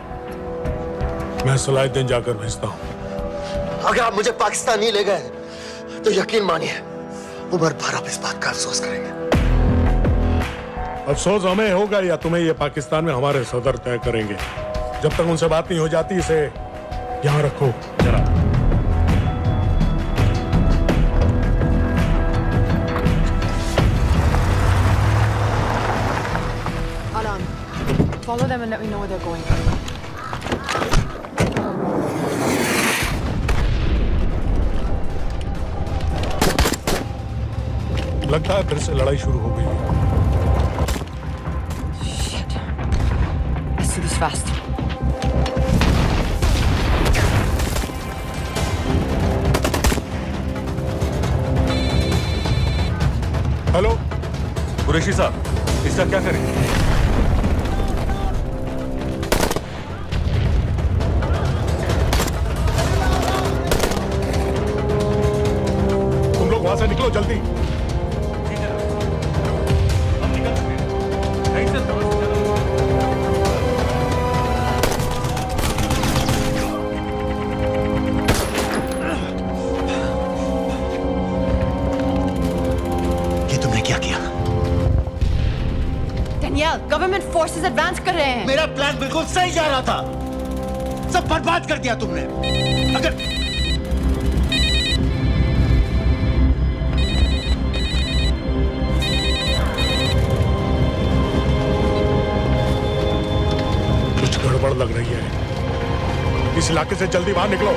मैं सलाहुद्दीन जाकर भेजता हूं। अगर आप मुझे पाकिस्तान नहीं ले गए तो यकीन मानिए उमर भर आप इस बात का अफसोस करेंगे। अफसोस हमें होगा या तुम्हें ये पाकिस्तान में हमारे सदर तय करेंगे। जब तक उनसे बात नहीं हो जाती इसे यहां रखो। जरा Follow them and let me know where they're going. लगता है फिर से लड़ाई शुरू हो गई है। Shit. Let's do this fast. Hello Qureshi साहब, इसका क्या करें? वहां से निकलो जल्दी। Daniel, government forces advance कर रहे हैं। मेरा प्लान बिल्कुल सही जा रहा था, सब बर्बाद कर दिया तुमने। अगर कुछ गड़बड़ लग रही है, इस इलाके से जल्दी बाहर निकलो।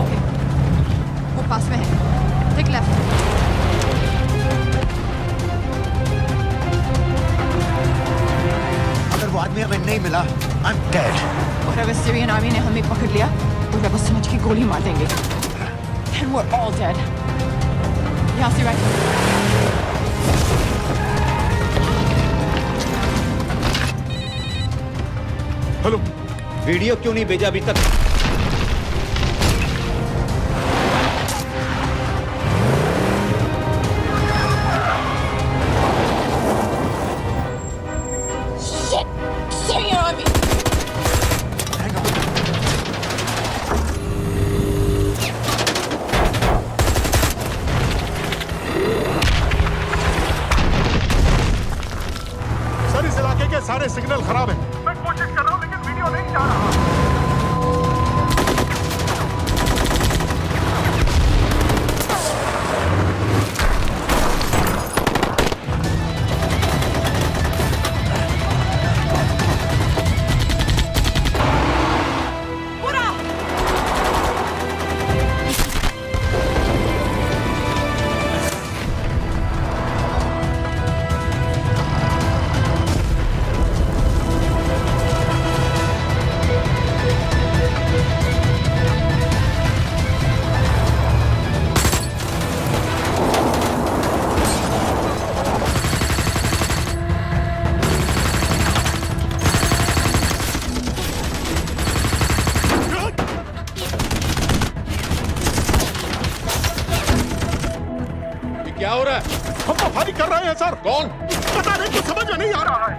ओके, वो पास में है। Take left. अगर वो आदमी हमें नहीं मिला, I'm dead. और अगर सीरियन आर्मी ने हमें पकड़ लिया तो रेबल समझ के गोली मार देंगे। And we're all dead. यहाँ से right. हेलो, वीडियो क्यों नहीं भेजा अभी तक? Shit! Syrian army! सर इस इलाके के सारे सिग्नल खराब हैं। मैं कोशिश कर रहा हूँ लेकिन वीडियो नहीं जा रहा। क्या हो रहा है? हम तो फायरिंग कर रहे हैं सर। कौन? पता नहीं, कुछ समझ में नहीं आ रहा है।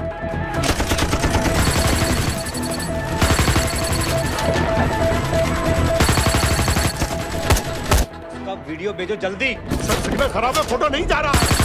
वीडियो भेजो जल्दी। सर सिग्नल खराब है, फोटो नहीं जा रहा है।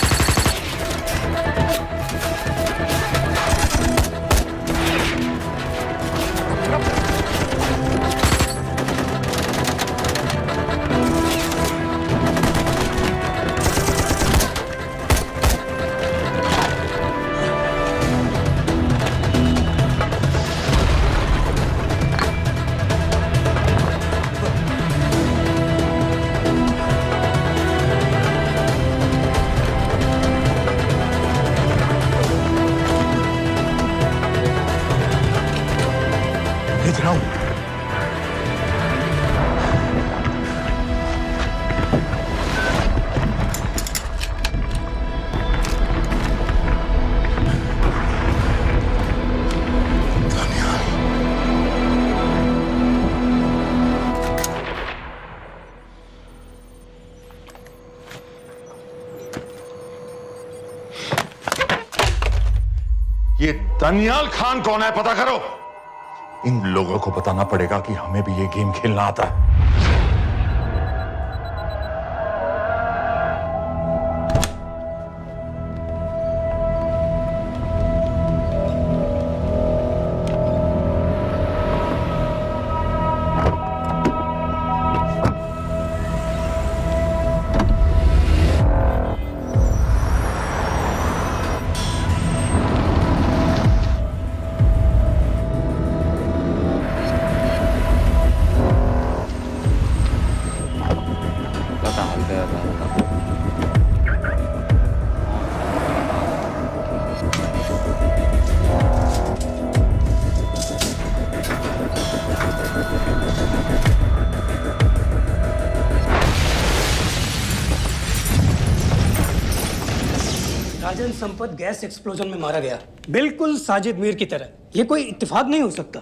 भेज रहा हूं। ये दनियाल खान कौन है, पता करो। इन लोगों को बताना पड़ेगा कि हमें भी ये गेम खेलना आता है। राजन संपत गैस एक्सप्लोजन में मारा गया, बिल्कुल साजिद मीर की तरह। ये कोई इत्तेफाक नहीं हो सकता।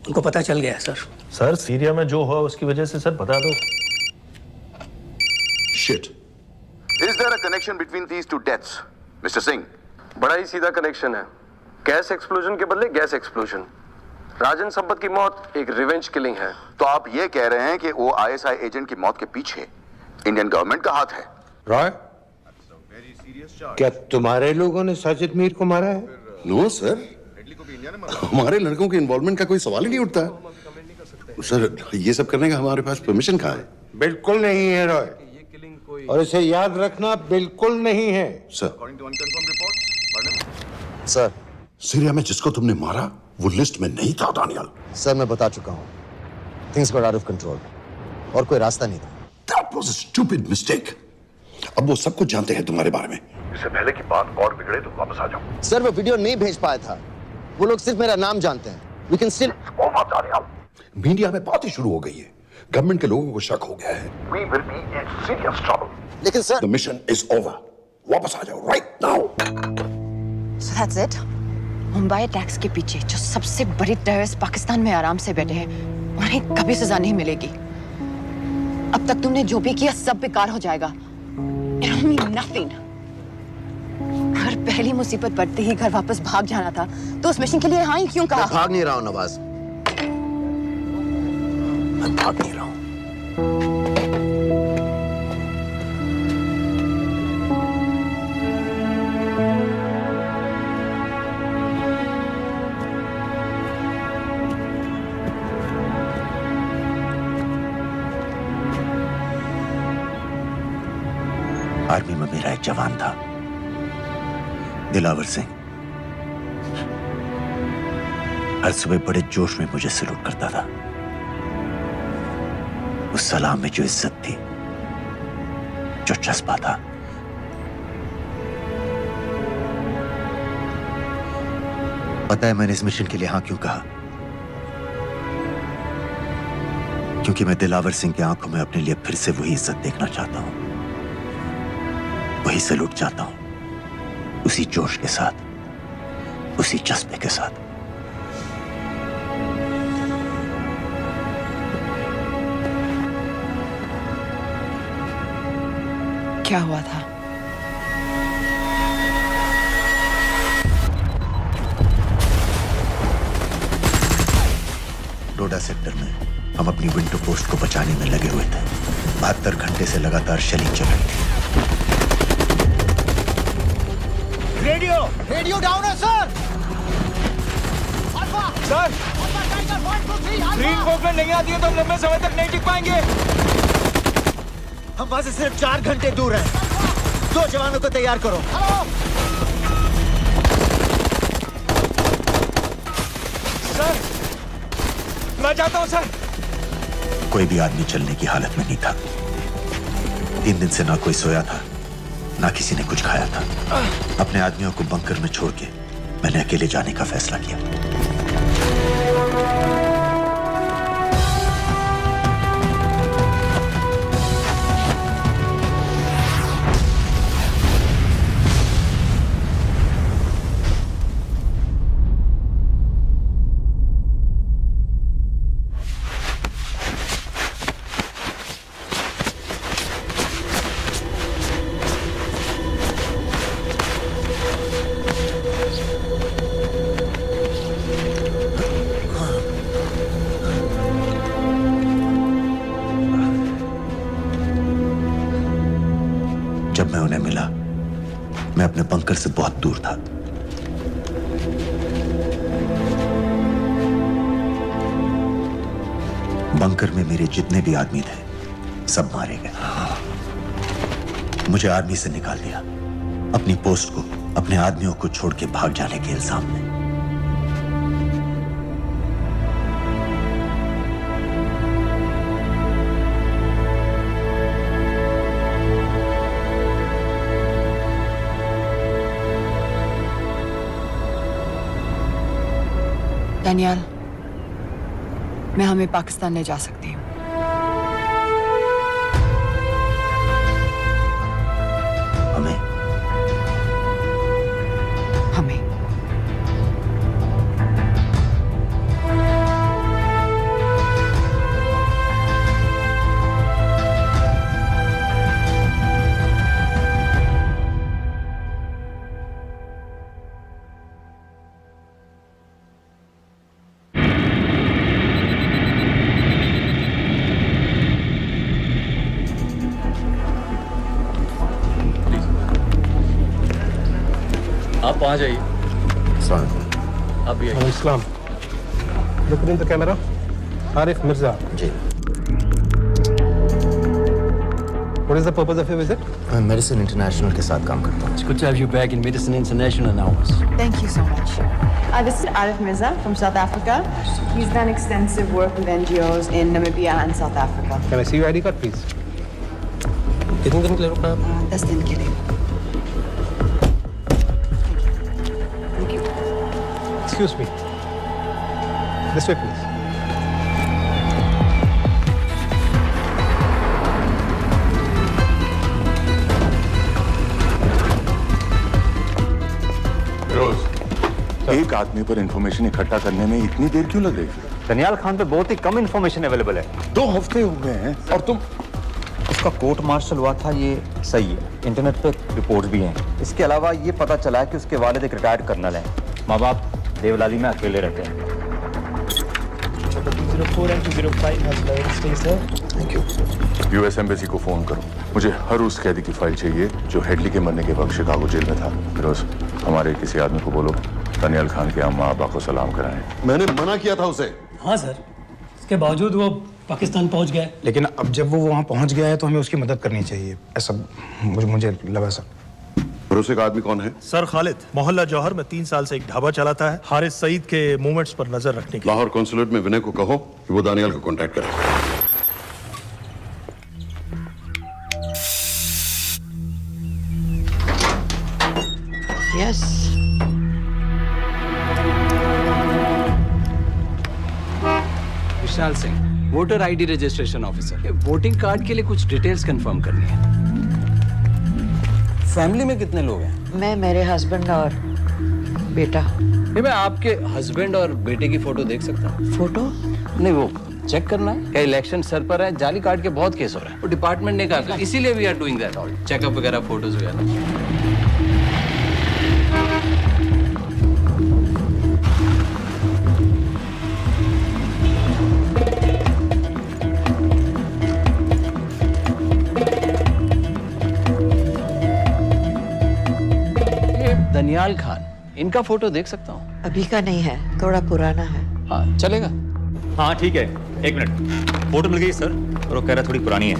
उनको पता चल गया है सर। सर सीरिया में जो हुआ उसकी वजह से सर बता दो। Shit, Is there a connection between these two deaths, Mr. Singh? बड़ा ही सीधा कनेक्शन है। गैस एक्सप्लोजन के बदले गैस एक्सप्लोजन। राजन संपत की मौत एक रिवेंज किलिंग है। तो आप ये कह रहे हैं कि वो ISI एजेंट की मौत के पीछे इंडियन गवर्नमेंट का हाथ है? रॉय, क्या तुम्हारे लोगों ने साजिद मीर को मारा है? नो सर, हमारे लड़कों के इन्वॉल्वमेंट का कोई सवाल ही नहीं उठता सर। ये सब करने का हमारे पास परमिशन कहाँ है? बिल्कुल नहीं है रॉय, और इसे याद रखना बिल्कुल नहीं है। सर, सर, सीरिया में जिसको तुमने मारा वो लिस्ट में नहीं था दानियाल। सर मैं बता चुका हूँ, things got out of control और कोई रास्ता नहीं था। That was a stupid mistake. अब वो सब कुछ जानते हैं तुम्हारे बारे में। इससे पहले की बात और बिगड़े तो वापस आ जाओ। सर वो वीडियो नहीं भेज पाया था, वो लोग सिर्फ मेरा नाम जानते हैं। We can still... मीडिया में बात ही शुरू हो गई है, गवर्नमेंट के लोगों को शक हो गया है। We will be in serious trouble. लेकिन sir, The mission is over. वापस आ जाओ right now. So that's it? Mumbai attacks के पीछे जो सबसे बड़ी टेररिस्ट पाकिस्तान में आराम से बैठे हैं, उन्हें कभी सजा नहीं मिलेगी। अब तक तुमने जो भी किया सब बेकार हो जाएगा। It'll mean nothing. अगर पहली मुसीबत पड़ते ही घर वापस भाग जाना था, तो उस मिशन के लिए हाँ ही क्यों कहा? मैं भाग नहीं रहा हूँ नवाज, मैं भाग नहीं रहा हूँ। आर्मी में मेरा एक जवान था, दिलावर सिंह। हर सुबह बड़े जोश में मुझे सलूट करता था। उस सलाम में जो इज्जत थी, जो जज्बा था, पता है मैंने इस मिशन के लिए हाँ क्यों कहा? क्योंकि मैं दिलावर सिंह की आंखों में अपने लिए फिर से वही इज्जत देखना चाहता हूं, वही सलूट चाहता हूं, उसी जोश के साथ, उसी जज्बे के साथ। क्या हुआ था? डोडा सेक्टर में हम अपनी विंडो पोस्ट को बचाने में लगे हुए थे। 72 घंटे से लगातार शेलिंग चल रही थी। रेडियो डाउन है सर। सर, ग्रीन कोपलेट नहीं आती है तो हम लंबे समय तक नहीं टिक पाएंगे। हम वहां से सिर्फ 4 घंटे दूर हैं। 2 जवानों को तैयार करो। सर, मैं जाता हूं सर। कोई भी आदमी चलने की हालत में नहीं था। 3 दिन से ना कोई सोया था, ना किसी ने कुछ खाया था। अपने आदमियों को बंकर में छोड़ के मैंने अकेले जाने का फैसला किया। जब मैं उन्हें मिला, मैं अपने बंकर से बहुत दूर था। बंकर में मेरे जितने भी आदमी थे, सब मारे गए। मुझे आर्मी से निकाल दिया, अपनी पोस्ट को, अपने आदमियों को छोड़ के भाग जाने के इल्जाम में। दानियाल, मैं हमें पाकिस्तान ले जा सकती हूँ। हमें? हमें। आप वहाँ जाइए। आप भी आइए। अस्सलाम। Look in the camera. Arif Mirza. जी। What is the purpose of your visit? मैं मेडिसिन इंटरनेशनल के साथ काम करता हूँ। It's good to have you back in Medicine International now. Thank you so much. This is Arif Mirza from South Africa. He's done extensive work with NGOs in Namibia and South Africa. Can I see your ID card, please? कितने दिन के लिए रुकना है? 10 दिन के लिए। Thank you. Excuse me. This way, please. एक आदमी पर इंफॉर्मेशन इकट्ठा करने में इतनी देर क्यों लग रही है? दनियाल खान पे बहुत ही कम इंफॉर्मेशन अवेलेबल है। 2 हफ्ते हो गए हैं और तुम। उसका कोर्ट मार्शल हुआ था, ये सही है। इंटरनेट पे रिपोर्ट भी हैं। इसके अलावा ये पता चला है कि उसके वालिद एक रिटायर्ड कर्नल हैं। माँ बाप देवलाली में अकेले रहते हैं। 204 and 205 has lowered. Stay, sir. Thank you. US embassy को फोन करो। मुझे हर उस कैदी की फाइल चाहिए जो हेडली के मरने के वक्त शिकागो जेल में था। फिरोज, हमारे किसी आदमी को बोलो दनियाल खान के अम्मा अब्बा को सलाम कराएं। मैंने मना किया था उसे। हाँ सर, इसके बावजूद वो पाकिस्तान पहुंच गया। लेकिन अब जब वो वहाँ पहुँच गया है तो हमें उसकी मदद करनी चाहिए, ऐसा मुझे लगा सर। भरोसे का आदमी कौन है? सर खालिद, मोहल्ला जौहर में 3 साल से एक ढाबा चलाता है। हारिस सईद के मूवमेंट्स पर नजर रखने के। लाहौर कॉन्सुलेट में विनय को कहो कि वो दानियाल को कांटेक्ट करे। Yes. Vishal Singh, voter ID registration officer. Voting card के लिए कुछ डिटेल्स कंफर्म करनी है। फैमिली में कितने लोग हैं? मैं, मेरे हस्बैंड और बेटा। ये मैं आपके हस्बैंड और बेटे की फोटो देख सकता हूँ? फोटो? नहीं, वो चेक करना है। क्या इलेक्शन सर पर है? जाली कार्ड के बहुत केस हो रहे हैं। वो डिपार्टमेंट ने कहा, इसीलिए we are doing that all, checkup वगैरह, फोटोज वगैरह। दनियाल खान, इनका फोटो देख सकता हूँ? अभी का नहीं है, थोड़ा पुराना है। हाँ, चलेगा? हाँ ठीक है, 1 मिनट। फोटो मिल गई सर, और वो कह रहा थोड़ी पुरानी है।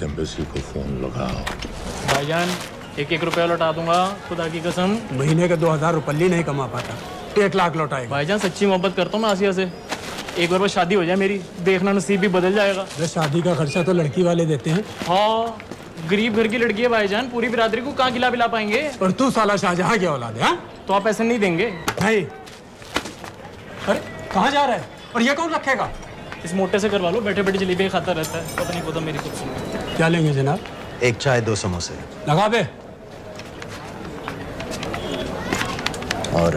एम्बेसी को फोन लगाओ। भाईजान, 1-1 रुपया लौटा दूंगा, खुदा की कसम। महीने का 2000 रुपये नहीं कमा पाता, 1 लाख लौटाएगा। भाईजान, सच्ची मोहब्बत करता हूँ मैं आसिया से। एक बार बस शादी हो जाए मेरी, देखना नसीब भी बदल जाएगा। शादी का खर्चा तो लड़की वाले देते हैं। हाँ, गरीब घर की लड़की है भाईजान, पूरी बिरादरी को कहाँ खिला पाएंगे। और तू साला शाहजहां की औलाद है, तो आप ऐसे नहीं देंगे भाई। अरे कहाँ जा रहा है? और ये कौन रखेगा? इस मोटे से करवा लो, बैठे बैठे जलेबी खाता रहता है, पता नहीं पता मेरी कुछ। क्या लेंगे जनाब? 1 चाय 2 समोसे। लगा बे। और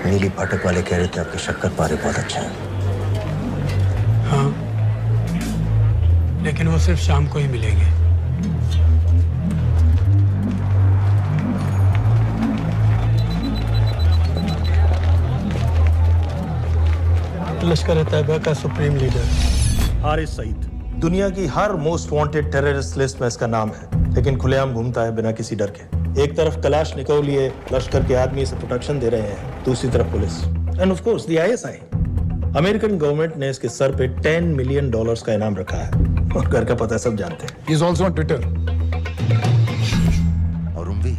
नीली फाटक वाले कह रहे थे आपके शक्कर पारे बहुत अच्छा है। हाँ, लेकिन वो सिर्फ शाम को ही मिलेंगे। लश्कर तैयबा का सुप्रीम लीडर हारिस सईद, दुनिया की हर मोस्ट वांटेड टेररिस्ट लिस्ट में इसका नाम है, लेकिन खुलेआम घूमता है बिना किसी डर के। एक तरफ कलाशनिकोव लिए लश्कर के आदमी इसे प्रोटेक्शन दे रहे हैं, दूसरी तरफ police end of course the ISI। American government ने इसके सर पे $10 मिलियन का इनाम रखा है, और घर का पता सब जानते हैं। He is also on Twitter. और उम्वी,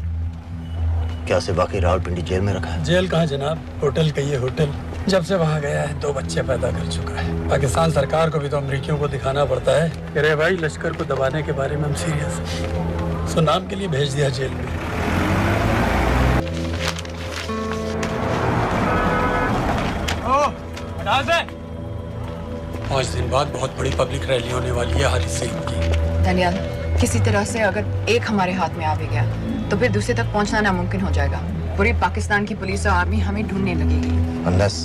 क्या उसे वाकई रावलपिंडी जेल में रखा है? जेल कहाँ जनाब, होटल कहिए होटल। जब से वहाँ गया है 2 बच्चे पैदा कर चुका है। पाकिस्तान सरकार को भी तो अमरीकियों को दिखाना पड़ता है। अरे भाई, लश्कर को दबाने के बारे में हम सीरियस हैं। सो नाम के लिए भेज दिया जेल में। पाँच दिन बाद बहुत बड़ी पब्लिक रैली होने वाली है हारिस सईद की। दनियाल, किसी तरह से अगर एक हमारे हाथ में आ भी गया तो फिर दूसरे तक पहुंचना नामुमकिन हो जाएगा। पूरी पाकिस्तान की पुलिस और आर्मी हमें ढूंढने लगेगी। Unless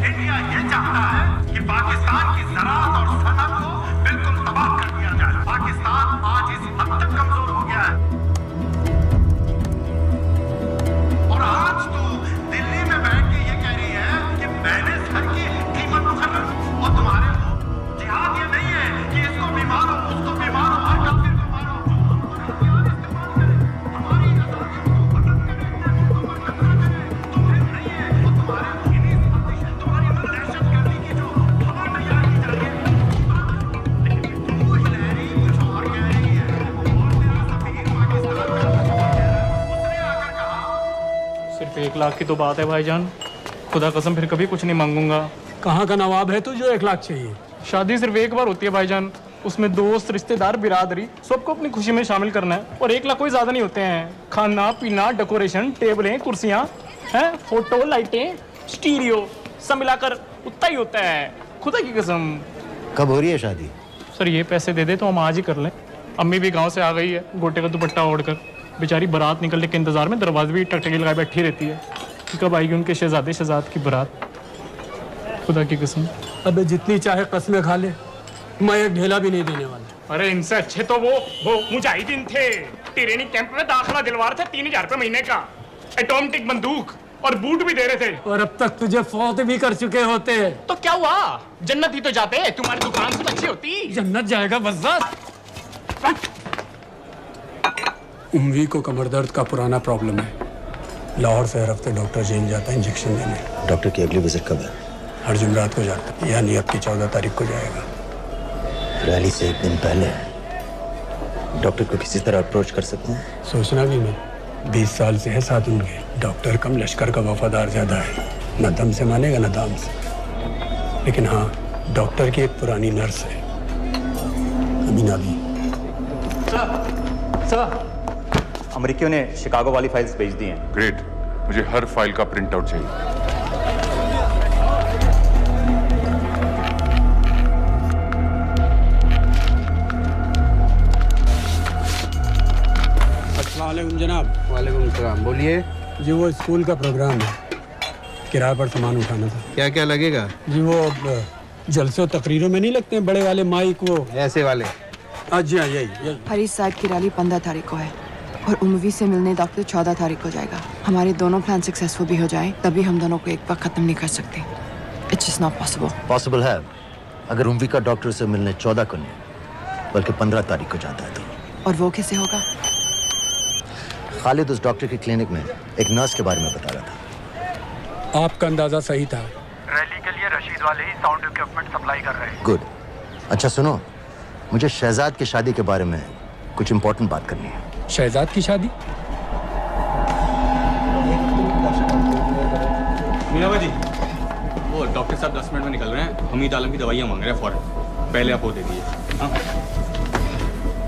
इंडिया ये चाहता है कि पाकिस्तान की ज़राअत और सनअत को बिल्कुल तबाह कर दिया जाए। पाकिस्तान आज इस हद तक कमजोर हो गया है और आज तो दिल्ली में बैठ के ये कह रही है कि मैंने सर की कीमत मुकर्रर की और तुम्हारे को जिहाद ये नहीं है कि इसको बीमार हो उसको बीमार हो हर काफिर को मारो। सिर्फ 1 लाख की तो बात है भाईजान, खुदा कसम फिर कभी कुछ नहीं मांगूंगा। कहाँ का नवाब है तू जो 1 लाख चाहिए? शादी सिर्फ एक बार होती है भाईजान, उसमें दोस्त रिश्तेदार बिरादरी सबको अपनी खुशी में शामिल करना है और 1 लाख कोई ज्यादा नहीं होते हैं। खाना पीना डेकोरेशन टेबलें कुर्सियां हैं फोटो लाइटें स्टीरियो सब मिलाकर उतना ही होता है, खुदा की कसम। कब हो रही है शादी? सर ये पैसे दे दे तो हम आज ही कर लें। अम्मी भी गांव से आ गई है गोटे का दुपट्टा ओढ़कर, बेचारी बारात निकलने के इंतजार में दरवाजे भी टकटकी लगाए बैठी रहती है कि कब आएगी उनके शहजादे शहजाद की बारात, खुदा की कसम। अबे जितनी चाहे कस्में खा ले, मैं एक ढेला भी नहीं देने वाला। अरे इनसे अच्छे तो वो मुजाहिदीन थे, ट्रेनिंग कैंप में दाखिला दिलवा रहे थे 3000 रुपए महीने का, एटॉमिक बंदूक और बूट भी दे रहे थे। और अब तक तुझे फौत भी कर चुके होते। तो क्या हुआ, जन्नत ही तो जाते, तुम्हारी दुकान से अच्छी होती। जन्नत जाएगा बस। उम्वी को कमर दर्द का पुराना प्रॉब्लम है, लाहौर से हर हफ्ते डॉक्टर जेल जाता है इंजेक्शन देने। डॉक्टर की अगली विजिट कब है? हर जुमरात को जाता है, यानी अब की 14 तारीख को जाएगा। रैली से 1 दिन पहले डॉक्टर को किसी तरह अप्रोच कर सकते हैं? सोचना भी नहीं, 20 साल से है साथ उनके। डॉक्टर कम लश्कर का वफादार ज्यादा है, न दम से मानेगा न दाम से। लेकिन हाँ, डॉक्टर की एक पुरानी नर्स है अमीना भी। सर अमेरिकियों ने शिकागो वाली फाइल्स भेज दी हैं। ग्रेट, मुझे हर फाइल का प्रिंट आउट चाहिए। अस्सलाम वालेकुम जनाब। वालेकुम सलाम, बोलिए। जी वो स्कूल का प्रोग्राम है, किराए पर सामान उठाना था। क्या क्या लगेगा? जी वो जलसे और तकरीरों में नहीं लगते हैं बड़े वाले माइक, वो ऐसे वाले? जी हाँ यही। हरीश साहब की रैली 15 तारीख को है और उम्वी से मिलने डॉक्टर 14 तारीख को जाएगा। हमारे दोनों प्लान सक्सेसफुल भी हो जाए तभी हम दोनों को एक बार खत्म नहीं कर सकते। It's just not possible. Possible है अगर उम्वी का डॉक्टर से मिलने 14 को नहीं बल्कि 15 तारीख को जाता है तो। और वो कैसे होगा? खालिद उस डॉक्टर की क्लिनिक में एक नर्स के बारे में बता रहा था। आपका अंदाजा सही था। रैली के लिए रशीद वाले ही साउंड इक्विपमेंट सप्लाई कर रहे हैं। गुड। अच्छा सुनो, मुझे शहजाद की शादी के बारे में कुछ इंपॉर्टेंट बात करनी है। शहजाद की शादी? मीना जी, वो डॉक्टर साहब 10 मिनट में निकल रहे हैं, हमीद आलम की दवाइयाँ मांग रहे हैं फौरन, पहले आप वो दे दीजिए।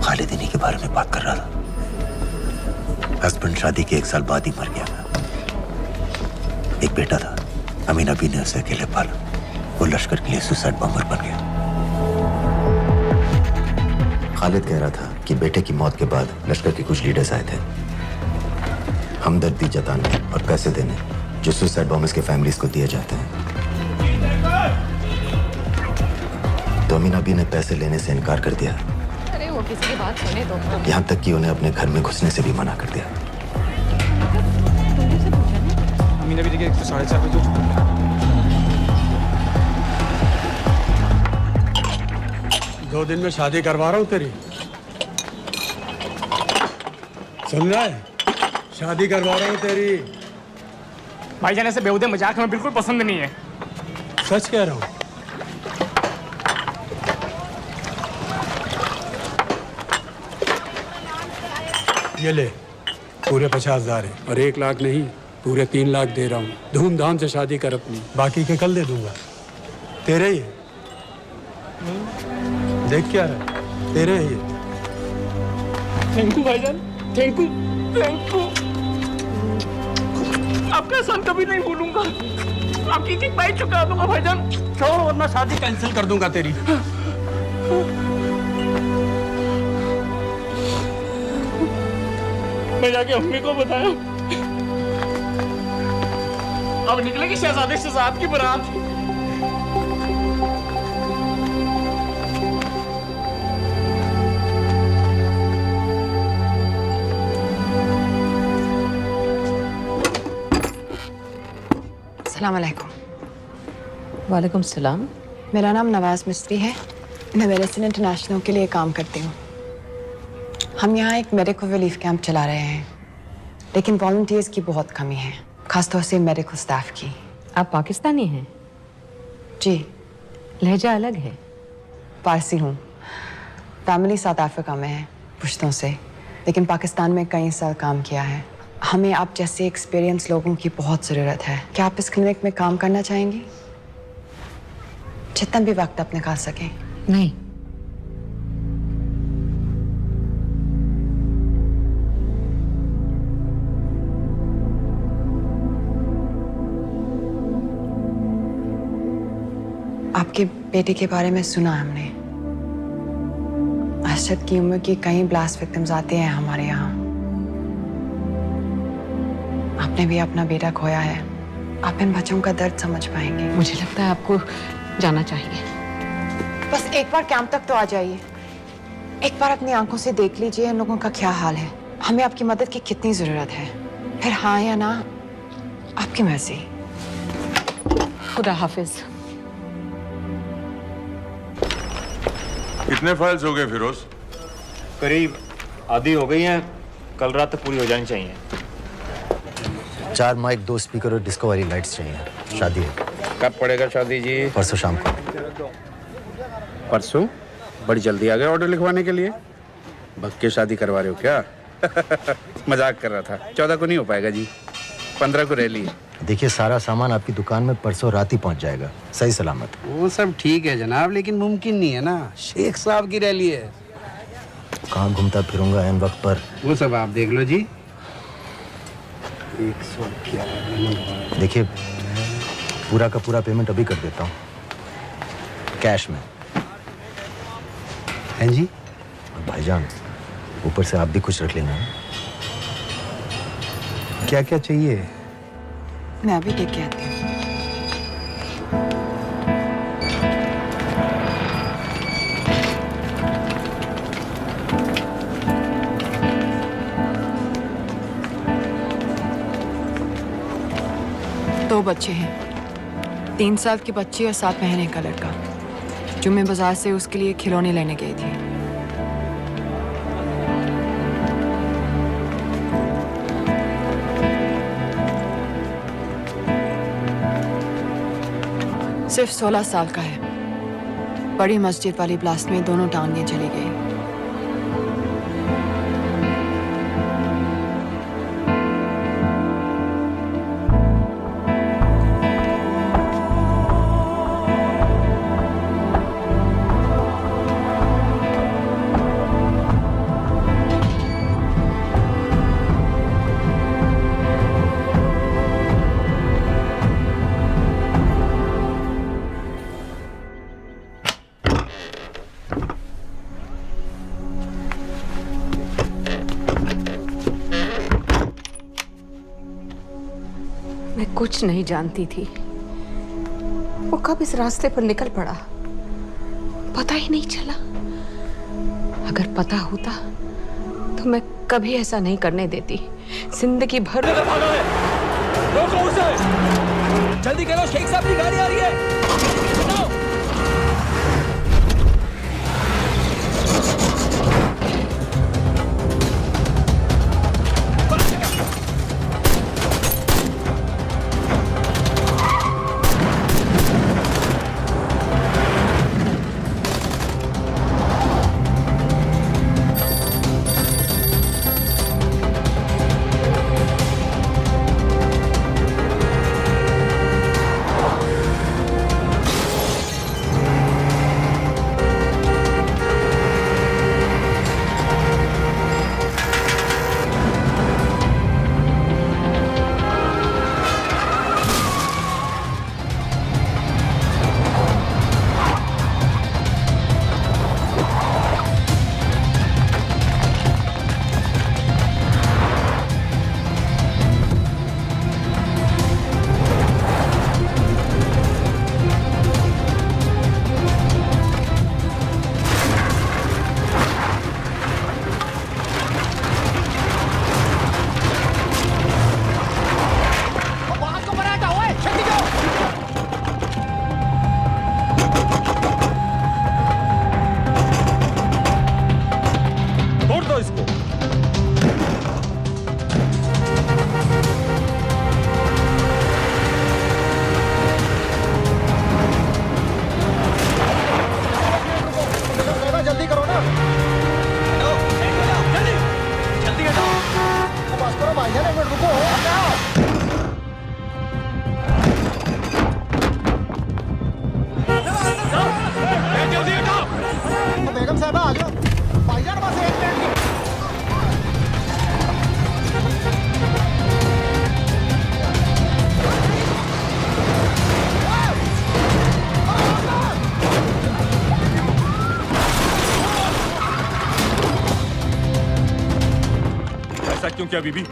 खालिद इन्हीं के बारे में बात कर रहा था। हस्बैंड शादी के 1 साल बाद ही मर गया। एक बेटा था, अमीना भी ने उसे अकेले पाला। वो लश्कर के लिए सुसाइड बॉम्बर बन गया। खालिद कह रहा था कि बेटे की मौत के बाद लश्कर के कुछ लीडर्स आए थे हमदर्दी जताने और पैसे देने जो सुसाइड बॉम्बर्स के फैमिलीज को दिए जाते हैं। तो अमीना भी ने पैसे लेने से इनकार कर दिया। अरे वो किसी की बात सुने तो। यहाँ तक कि उन्हें अपने घर में घुसने से भी मना कर दिया। अमीना भी देखिए 4:30 बजे तो 2 दिन में शादी करवा रहा हूँ तेरी। सुन रहा है? शादी करवा रहा हूँ तेरी। भाईजान ऐसे बेहुदे मजाक हमें बिल्कुल पसंद नहीं है। सच कह रहा हूँ। ये ले, पूरे 50,000 है और 1 लाख नहीं, पूरे 3 लाख दे रहा हूँ। धूमधाम से शादी कर अपनी, बाकी के कल दे दूंगा। तेरे ही है। देख क्या है, तेरे ही है। थैंक यू भाईजान, थैंक यू, थैंक यू। आपका एहसान कभी नहीं भूलूंगा। आपकी की पाई चुका दूंगा भाईजान। छोड़ वरना शादी कैंसिल कर दूंगा तेरी। मैं जाके अम्मी को बताया। अब निकलेगी शहजादे शहजाद की बारात। अस्सलाम वालेकुम। वालेकुम सलाम। मेरा नाम नवाज मिस्त्री है। मैं मेडिसिन इंटरनेशनल के लिए काम करती हूँ। हम यहाँ एक मेडिकल रिलीफ कैंप चला रहे हैं, लेकिन वॉलंटियर्स की बहुत कमी है, खासतौर से मेडिकल स्टाफ की। आप पाकिस्तानी हैं? जी। लहजा अलग है। पारसी हूँ। फैमिली साउथ अफ्रीका में है, पुश्तों से, लेकिन पाकिस्तान में कई साल काम किया है। हमें आप जैसे एक्सपीरियंस लोगों की बहुत ज़रूरत है। क्या आप इस क्लिनिक में काम करना चाहेंगी? जितना भी वक्त आप निकाल सकें। नहीं। आपके बेटे के बारे में सुना हमने। अरशद की उम्र की कई ब्लास्ट विक्टिम्स आते हैं हमारे यहाँ। आपने भी अपना बेटा खोया है। आप इन बच्चों का दर्द समझ पाएंगे। मुझे लगता है आपको जाना चाहिए। बस एक बार कैंप तक तो आ जाइए। एक बार अपनी आंखों से देख लीजिए इन लोगों का क्या हाल है। हमें आपकी मदद की कितनी जरूरत है। फिर हाँ या ना, आपकी मर्जी। खुदा हाफिज। कितने फाइल्स हो गए फिरोज? करीब आधी हो गई हैं, कल रात तक पूरी हो जानी चाहिए। 4 माइक, 2 स्पीकर और डिस्को वाली लाइट्स चाहिए। शादी है। कब पड़ेगा शादी जी? परसों शाम को। परसों? बड़ी जल्दी आ गए ऑर्डर लिखवाने के लिए। भग के शादी करवा रहे हो क्या? मजाक कर रहा था। 14 को नहीं हो पाएगा जी, 15 को रैली है। देखिए, सारा सामान आपकी दुकान में परसों रात ही पहुंच जाएगा, सही सलामत। वो सब ठीक है जनाब, लेकिन मुमकिन नहीं है ना, शेख साहब की रैली है। कहाँ घूमता फिरूंगा एन वक्त पर? वो सब आप देख लो जी। 111। देखिए, पूरा का पूरा पेमेंट अभी कर देता हूँ, कैश में। हैं जी? और भाईजान, ऊपर से आप भी कुछ रख लेना। क्या क्या चाहिए? मैं अभी देख के आती हूँ। दो बच्चे हैं, 3 साल की बच्ची और 7 महीने का लड़का, जो मैं बाजार से उसके लिए खिलौने लेने गई थी। सिर्फ 16 साल का है। बड़ी मस्जिद वाली ब्लास्ट में दोनों टांगें चली गई। मैं कुछ नहीं जानती थी, वो कब इस रास्ते पर निकल पड़ा पता ही नहीं चला। अगर पता होता तो मैं कभी ऐसा नहीं करने देती। जिंदगी भर। रोको उसे! जल्दी करो, शेख साहब की गाड़ी आ रही है। स्टार्ट क्यों किया बीबी?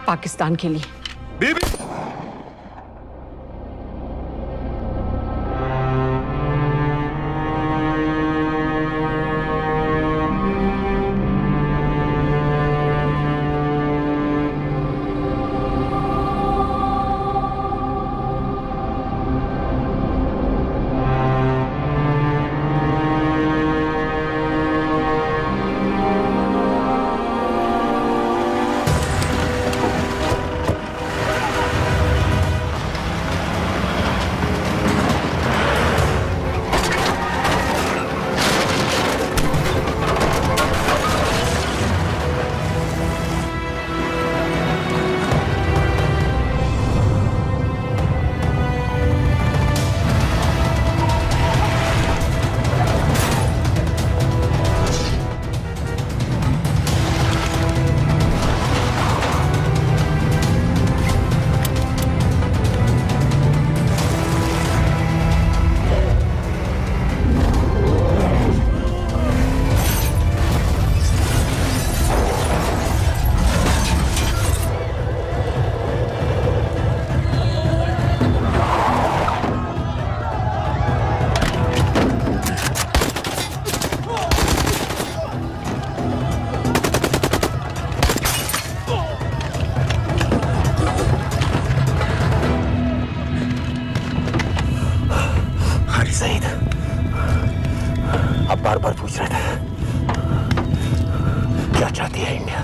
पाकिस्तान के लिए। बीबी सईद, आप बार बार पूछ रहे थे क्या चाहती है इंडिया?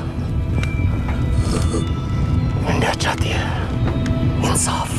इंडिया चाहती है इंसाफ।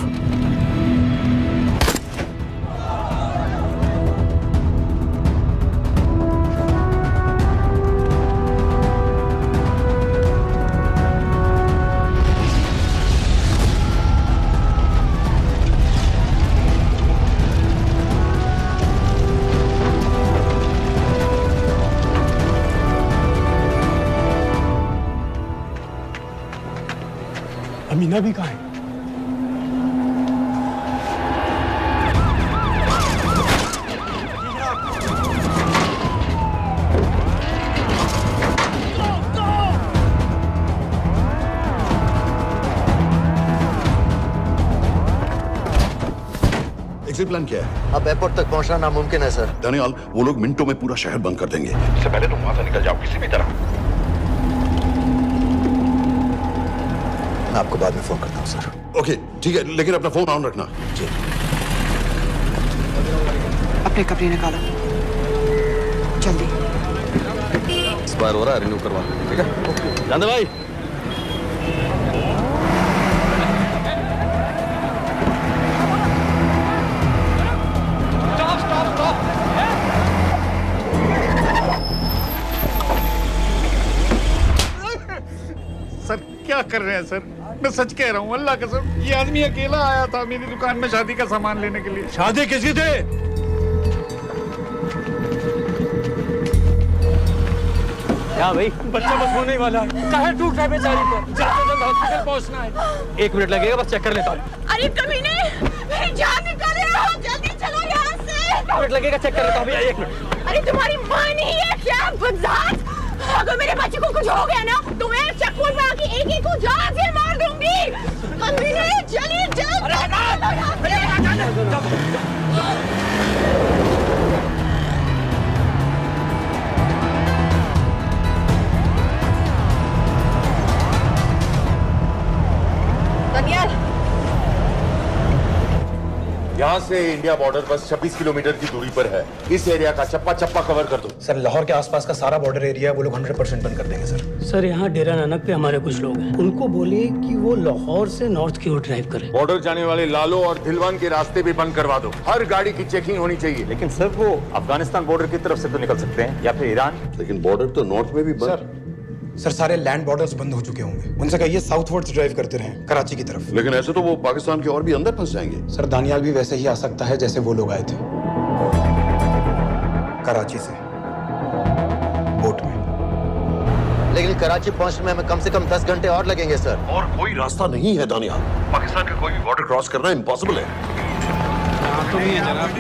अमीना भी कहाँ है? एग्जिट प्लान क्या है? अब एयरपोर्ट तक पहुंचना नामुमकिन है सर। दानियाल, वो लोग मिनटों में पूरा शहर बंद कर देंगे। इससे पहले तुम वहां से निकल जाओ किसी भी तरह। मैं आपको बाद में फोन करता हूँ सर। ओके ठीक है, लेकिन अपना फोन ऑन रखना। जी। अपने कपड़े निकालो जल्दी। एक्सपायर हो रहा है, रिन्यू करवा। ठीक है जानते भाई। सर क्या कर रहे हैं सर? मैं सच कह रहा हूँ, अल्लाह कसम, ये आदमी अकेला आया था मेरी दुकान में शादी का सामान लेने के लिए। शादी किसकी थी? क्या भाई, बच्चा बस होने वाला है। काहे टूट रहा है बेचारी पर? जल्द से जल्द हॉस्पिटल पहुंचना है। 1 मिनट लगेगा, बस चेक कर लेता हूँ। अरे कमीने, मेरी जान निकाल रहे हो, जल्दी चलो यहाँ से। 1 मिनट लगेगा, चेक कर लेता हूँ भैया, 1 मिनट। अरे तुम्हारी माँ नहीं है क्या बदजात? अगर मेरे बच्चे को कुछ हो गया ना तो मैं चक्कू में आके एक को जान से मार दूंगी। कमीने चलिए जल्द। दानियाल, यहाँ से इंडिया बॉर्डर बस 26 किलोमीटर की दूरी पर है। इस एरिया का चप्पा चप्पा कवर कर दो। सर लाहौर के आसपास का सारा बॉर्डर एरिया वो लोग 100% बंद कर देंगे सर। सर यहाँ डेरा नानक पे हमारे कुछ लोग हैं, उनको बोले कि वो लाहौर से नॉर्थ की ओर ड्राइव करें। बॉर्डर जाने वाले लालो और धिलवान के रास्ते भी बंद करवा दो। हर गाड़ी की चेकिंग होनी चाहिए। लेकिन सर वो अफगानिस्तान बॉर्डर की तरफ से तो निकल सकते हैं या फिर ईरान। लेकिन बॉर्डर तो नॉर्थ में भी बंद। सर सारे लैंड बॉर्डर्स बंद हो चुके होंगे, उनसे कहिए साउथवर्ड्स ड्राइव करते रहें कराची की तरफ। लेकिन ऐसे तो वो पाकिस्तान के और भी अंदर फंस जाएंगे। सर दानियाल भी वैसे ही आ सकता है जैसे वो लोग आए थे, कराची से बोट में। लेकिन कराची पहुंचने में हमें कम से कम 10 घंटे और लगेंगे सर। और कोई रास्ता नहीं है दानियाल, पाकिस्तान का कोई भी बॉर्डर क्रॉस करना इम्पॉसिबल है। तो नहीं है जनाब।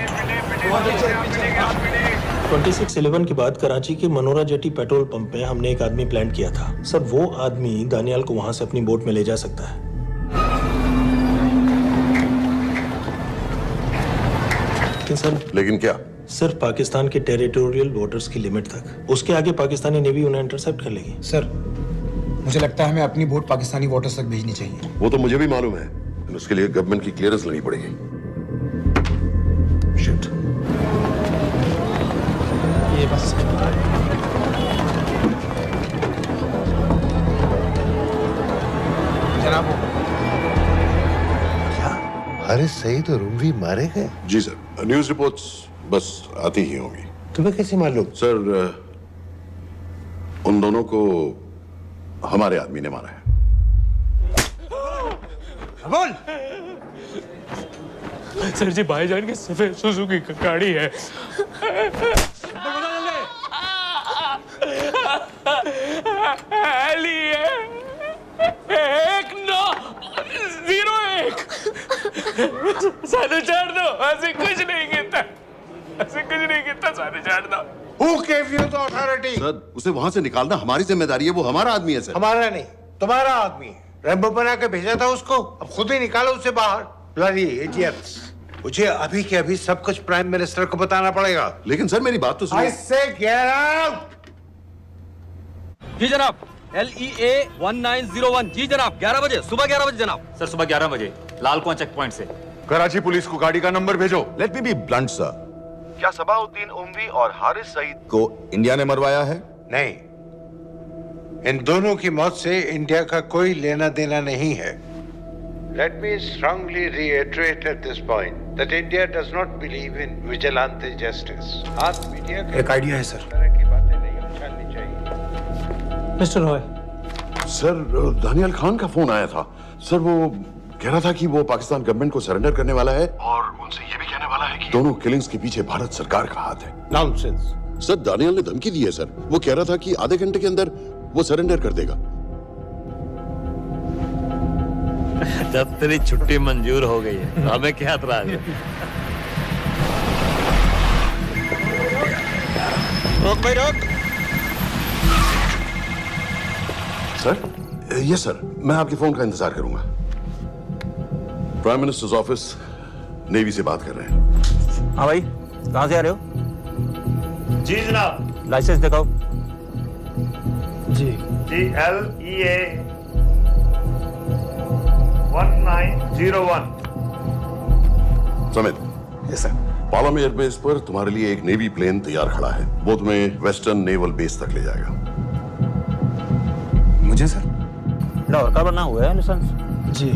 26/11 के बाद कराची के मनोरा जेटी पेट्रोल पंप में हमने एक आदमी प्लान किया था। सर वो आदमी दानियाल को वहां से अपनी बोट में ले जा सकता है। लेकिन क्या? सिर्फ पाकिस्तान के टेरिटोरियल वाटर्स की लिमिट तक। उसके आगे पाकिस्तानी नेवी उन्हें इंटरसेप्ट कर लेगी। सर मुझे लगता है हमें अपनी बोट पाकिस्तानी वाटर्स तक भेजनी चाहिए। वो तो मुझे भी मालूम है, लेकिन उसके लिए गवर्नमेंट की क्लियरेंस लेनी पड़ेगी। शिट। ये बस जनाब। क्या हारिस सईद और उमवी मारे गए? जी सर, न्यूज़ रिपोर्ट्स बस आती ही होंगी। तुम्हें कैसे मालूम? सर उन दोनों को हमारे आदमी ने मारा है। बोल। सर जी भाईजान की सफेद सुजुकी की गाड़ी है। सारे छोड़ दो, ऐसे कुछ नहीं गिरता, ऐसे कुछ नहीं गिरता, सारे छोड़ दो। Who gave you the authority? Sir उसे वहां से निकालना हमारी जिम्मेदारी है, वो हमारा आदमी है सर। हमारा नहीं, तुम्हारा आदमी है। रैम्बो बना के भेजा था उसको, अब खुद ही निकालो उसे बाहर। Bloody idiots! मुझे अभी के अभी सब कुछ प्राइम मिनिस्टर को बताना पड़ेगा। लेकिन सर मेरी बात तो सुनो। I say get out! जी जनाब, LEA 1901। जी जनाब, 11 बजे, सुबह 11 बजे जनाब। सर सुबह 11 बजे लाल कुआं चेक पॉइंट से। कराची पुलिस को गाड़ी का नंबर भेजो। Let me be blunt sir, क्या सबाउद्दीन उमवी और हारिस सईद को इंडिया ने मरवाया है? नहीं, इन दोनों की मौत से इंडिया का कोई लेना देना नहीं है। Let me strongly reiterate at this point that India does not believe in vigilante justice. आप मीडिया एक आइडिया है सर। तरह की बातें नहीं उछालनी चाहिए। मिस्टर रॉय। सर दानियाल खान का फोन आया था। सर वो कह रहा था कि वो पाकिस्तान गवर्नमेंट को सरेंडर करने वाला है और उनसे ये भी कहने वाला है कि दोनों किलिंग्स के पीछे भारत सरकार का हाथ है। नॉनसेंस। सर दानियाल ने धमकी दी है सर। वो कह रहा था कि आधे घंटे के अंदर वो सरेंडर कर देगा। जब तेरी छुट्टी मंजूर हो गई है तो हमें क्या एतराज है? रोक भाई रोक। सर यस सर, मैं आपके फोन का इंतजार करूंगा। प्राइम मिनिस्टर्स ऑफिस नेवी से बात कर रहे हैं। हाँ भाई, कहाँ से आ रहे हो? जी जनाब। लाइसेंस दिखाओ। जी LEA 1901। Samit. Yes sir. Palam airbase पर तुम्हारे लिए एक नेवी प्लेन तैयार खड़ा है। वो तुम्हें वेस्टर्न नेवल बेस तक ले जाएगा। मुझे सर? लाहौर का बना हुआ है लाइसेंस। जी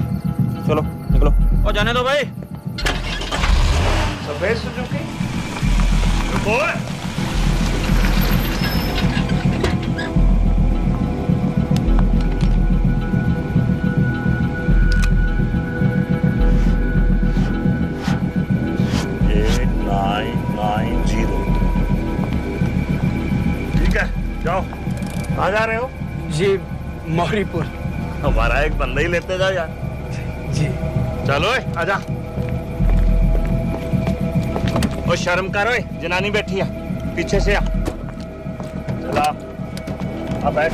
चलो निकलो। और जाने दो भाई। सफेद सुजुकी। ठीक है, जाओ। कहाँ जा रहे हो? जी मौरीपुर। हमारा एक बंदा ही लेते जाओ यार। जी चलो आजा। ओ शर्म करो, जनानी बैठी है, पीछे से आ। चला अब बैठ।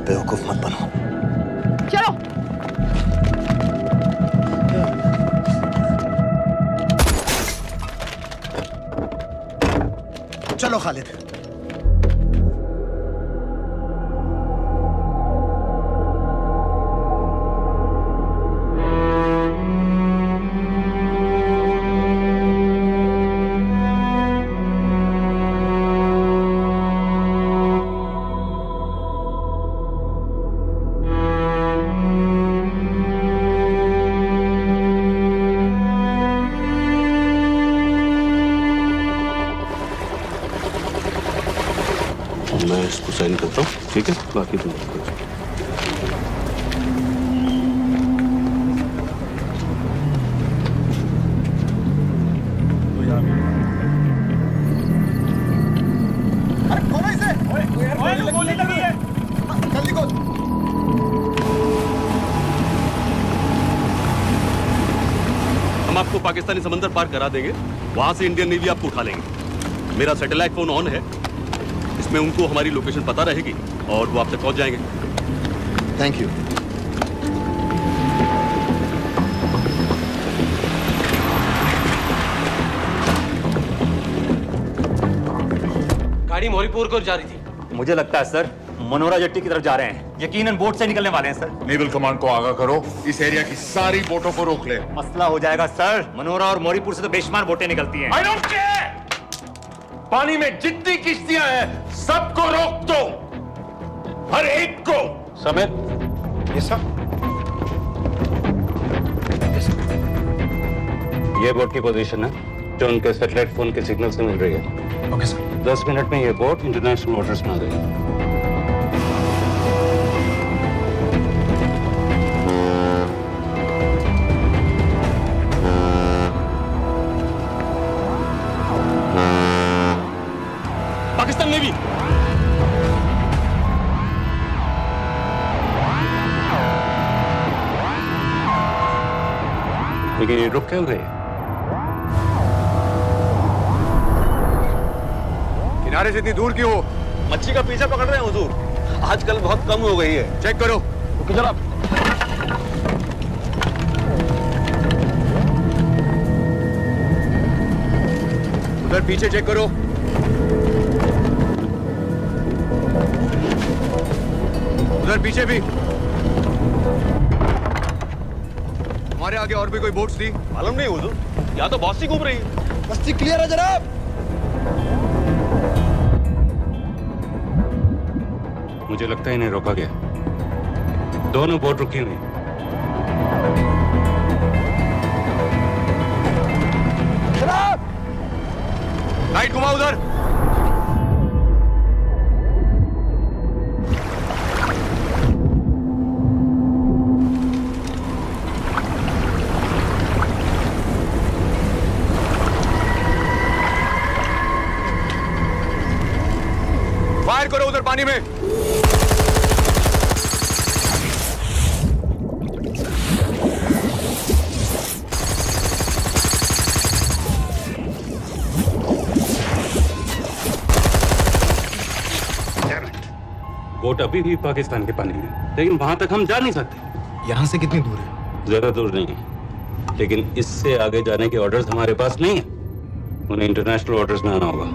बेवकूफ मत बनो। चलो। चलो खालिद। मैं इसको साइन करता हूँ, ठीक है? बाकी तुम आपको पाकिस्तानी समंदर पार करा देंगे, वहां से इंडियन नेवी आपको उठा लेंगे। मेरा सैटेलाइट फोन ऑन है, इसमें उनको हमारी लोकेशन पता रहेगी और वो आप तक पहुंच जाएंगे। Thank you. गाड़ी मोरीपुर को जा रही थी। मुझे लगता है सर मनोरा जेट्टी की तरफ जा रहे हैं, यकीनन बोट से निकलने वाले हैं सर। नेवल कमांड को आगाह करो, इस एरिया की सारी बोटों को रोक ले। मसला हो जाएगा सर, मनोरा और मोरीपुर से तो बेशुमार बोटें निकलती हैं। I don't care! पानी में जितनी किश्तियां हैं सबको रोक दो, हर एक को। समेत ये सब ये बोट की पोजीशन है जो उनके सैटेलाइट फोन के सिग्नल से मिल रही है। Okay sir. 10 मिनट में ये बोट इंटरनेशनल वाटर्स में आ गई। पाकिस्तान नेवी। लेकिन ये रुक क्यों गए? किनारे से इतनी दूर क्यों हो? मच्छी का पीछा पकड़ रहे हैं हुजूर, आजकल बहुत कम हो गई है। चेक करो। ओके जनाब। उधर पीछे चेक करो। उधर पीछे भी। हमारे आगे और भी कोई बोट्स थी? मालूम नहीं हुजूर, यहाँ तो बहुत सी घूम रही है। बस्ती क्लियर है जनाब। मुझे लगता है इन्हें रोका गया, दोनों बोट रुकी हुई। जनाब, लाइट घुमाओ उधर। फायर करो उधर पानी में। बोट अभी भी पाकिस्तान के पानी में, लेकिन वहां तक हम जा नहीं सकते। यहाँ से कितनी दूर है? ज्यादा दूर नहीं है, लेकिन इससे आगे जाने के ऑर्डर्स हमारे पास नहीं है। उन्हें इंटरनेशनल वाटर्स में आना होगा।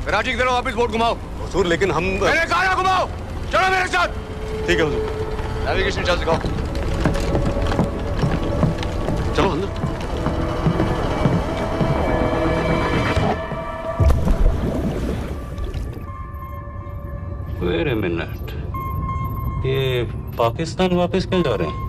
कराची की तरफ वापस बोट घुमाओ। हुजूर लेकिन हम मैंने कहा ना घुमाओ। चलो मेरे साथ। ठीक है हुजूर। नेविगेशन चार्ज दिखाओ। चलो अंदर। वेट अ मिनट, ये पाकिस्तान वापस क्यों जा रहे हैं?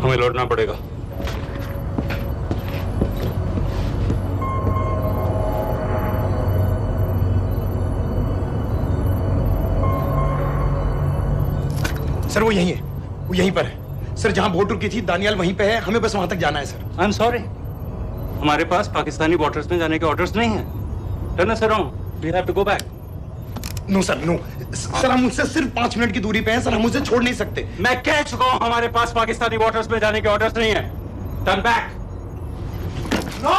हमें लौटना पड़ेगा। सर वो यहीं है, वो यहीं पर है। सर जहां बोट रुकी थी दानियाल वहीं पे है, हमें बस वहां तक जाना है सर। आई एम सॉरी, हमारे पास पाकिस्तानी वाटर्स में जाने के ऑर्डर्स नहीं है। Turn us around, we have to go back. No sir, no sir, हम उनसे सिर्फ 5 मिनट की दूरी पे हैं सर, हम उसे छोड़ नहीं सकते। मैं कह चुका हूं हमारे पास पाकिस्तानी वाटर्स में जाने के ऑर्डर्स नहीं है। Turn back. नो!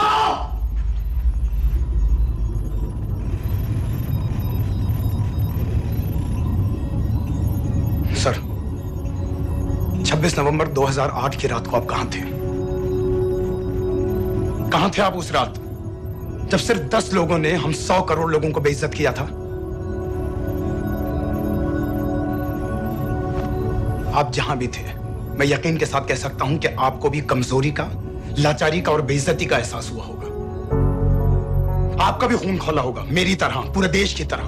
सर 26 नवंबर 2008 की रात को आप कहां थे? कहां थे आप उस रात जब सिर्फ 10 लोगों ने हम 100 करोड़ लोगों को बेइज्जत किया था? आप जहां भी थे, मैं यकीन के साथ कह सकता हूं कि आपको भी कमजोरी का, लाचारी का और बेइज्जती का एहसास हुआ होगा। आपका भी खून खौला होगा, मेरी तरह, पूरे देश की तरह।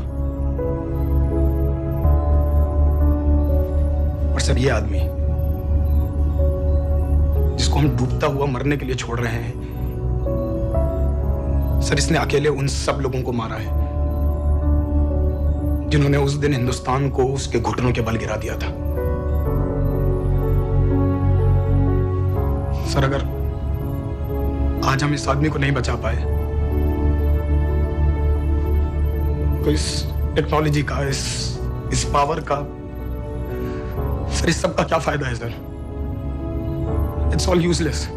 और सर ये आदमी जिसको हम डूबता हुआ मरने के लिए छोड़ रहे हैं, सर इसने अकेले उन सब लोगों को मारा है जिन्होंने उस दिन हिंदुस्तान को उसके घुटनों के बल गिरा दिया था। सर, अगर आज हम इस आदमी को नहीं बचा पाए तो इस टेक्नोलॉजी का, इस पावर का, सर इस सब का क्या फायदा है सर? It's all useless.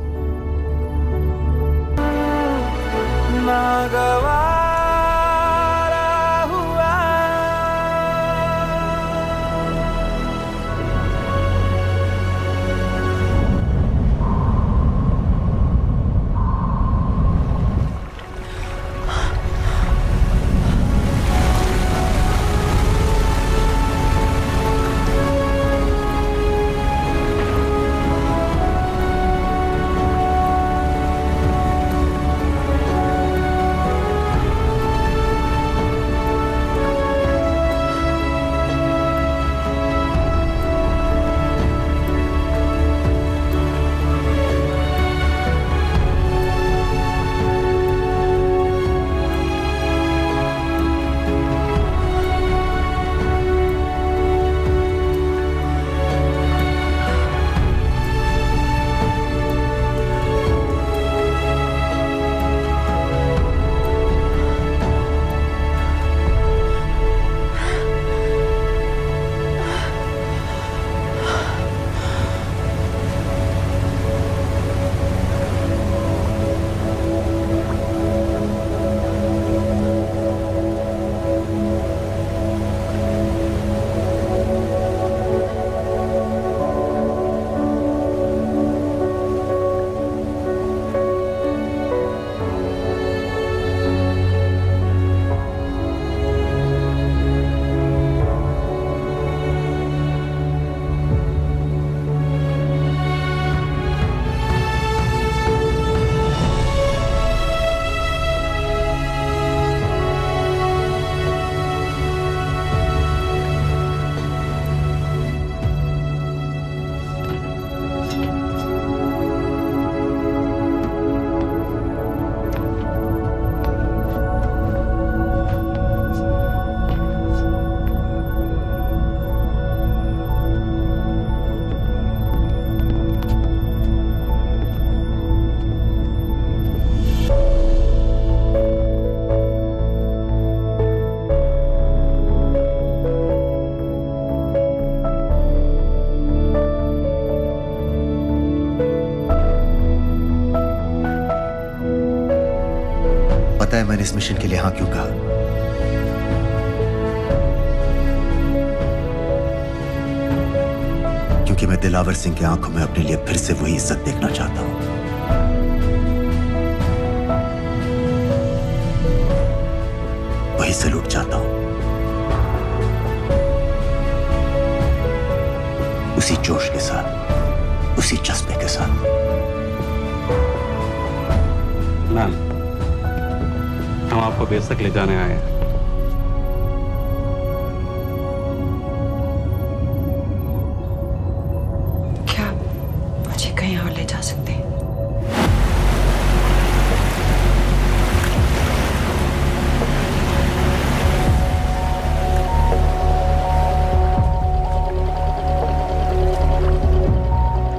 पता है मैंने इस मिशन के लिए हाँ क्यों कहा? क्योंकि मैं दिलावर सिंह की आंखों में अपने लिए फिर से वही इज्जत देखना चाहता हूं, वही सैल्यूट चाहता हूं, उसी जोश के साथ, उसी जज्बे के साथ। मैम, हम आपको बेस तक ले जाने आए हैं। क्या मुझे कहीं और ले जा सकते हैं?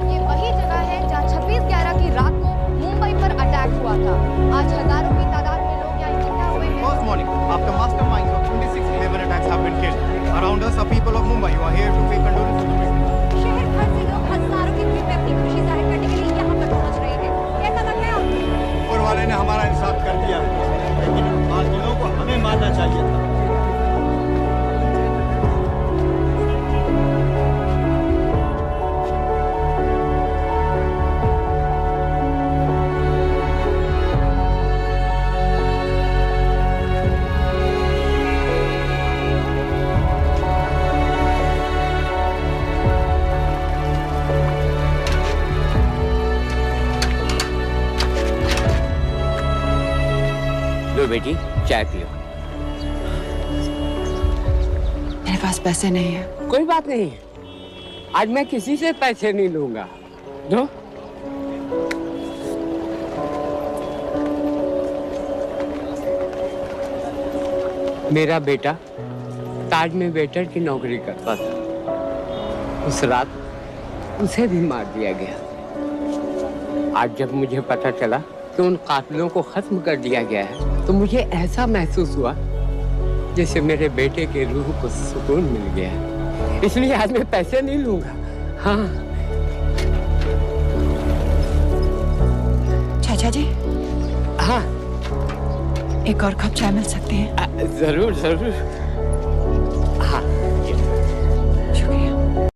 ये वही जगह है जहां 26/11 की रात को मुंबई पर अटैक हुआ था। आज हजारों की तादाद में लोग यहाँ इकट्ठा हुए हैं। First morning, after masterminds of 26/11 attacks have been killed, around us are people of Mumbai who are here to pay condolence to the victims. शहर भर से लोग हजारों की भीड़ में अपनी खुशी जाहिर करने के लिए यहाँ पर पहुँच रहे हैं। कैसा लग रहा है आपको? ऊपर वाले ने हमारा इंसाफ कर दिया, लेकिन उन बागियों को हमें मारना चाहिए था। लो बेटी, चाय पियो। मेरे पास पैसे नहीं है। कोई बात नहीं, आज मैं किसी से पैसे नहीं लूंगा। दो। मेरा बेटा ताज में वेटर की नौकरी करता था। उस रात उसे भी मार दिया गया। आज जब मुझे पता चला कि उन कातिलों को खत्म कर दिया गया है, तो मुझे ऐसा महसूस हुआ जैसे मेरे बेटे के रूह को सुकून मिल गया। इसलिए आज मैं पैसे नहीं लूंगा। हाँ चाचा जी। हाँ, एक और कप चाय मिल सकती है? जरूर जरूर।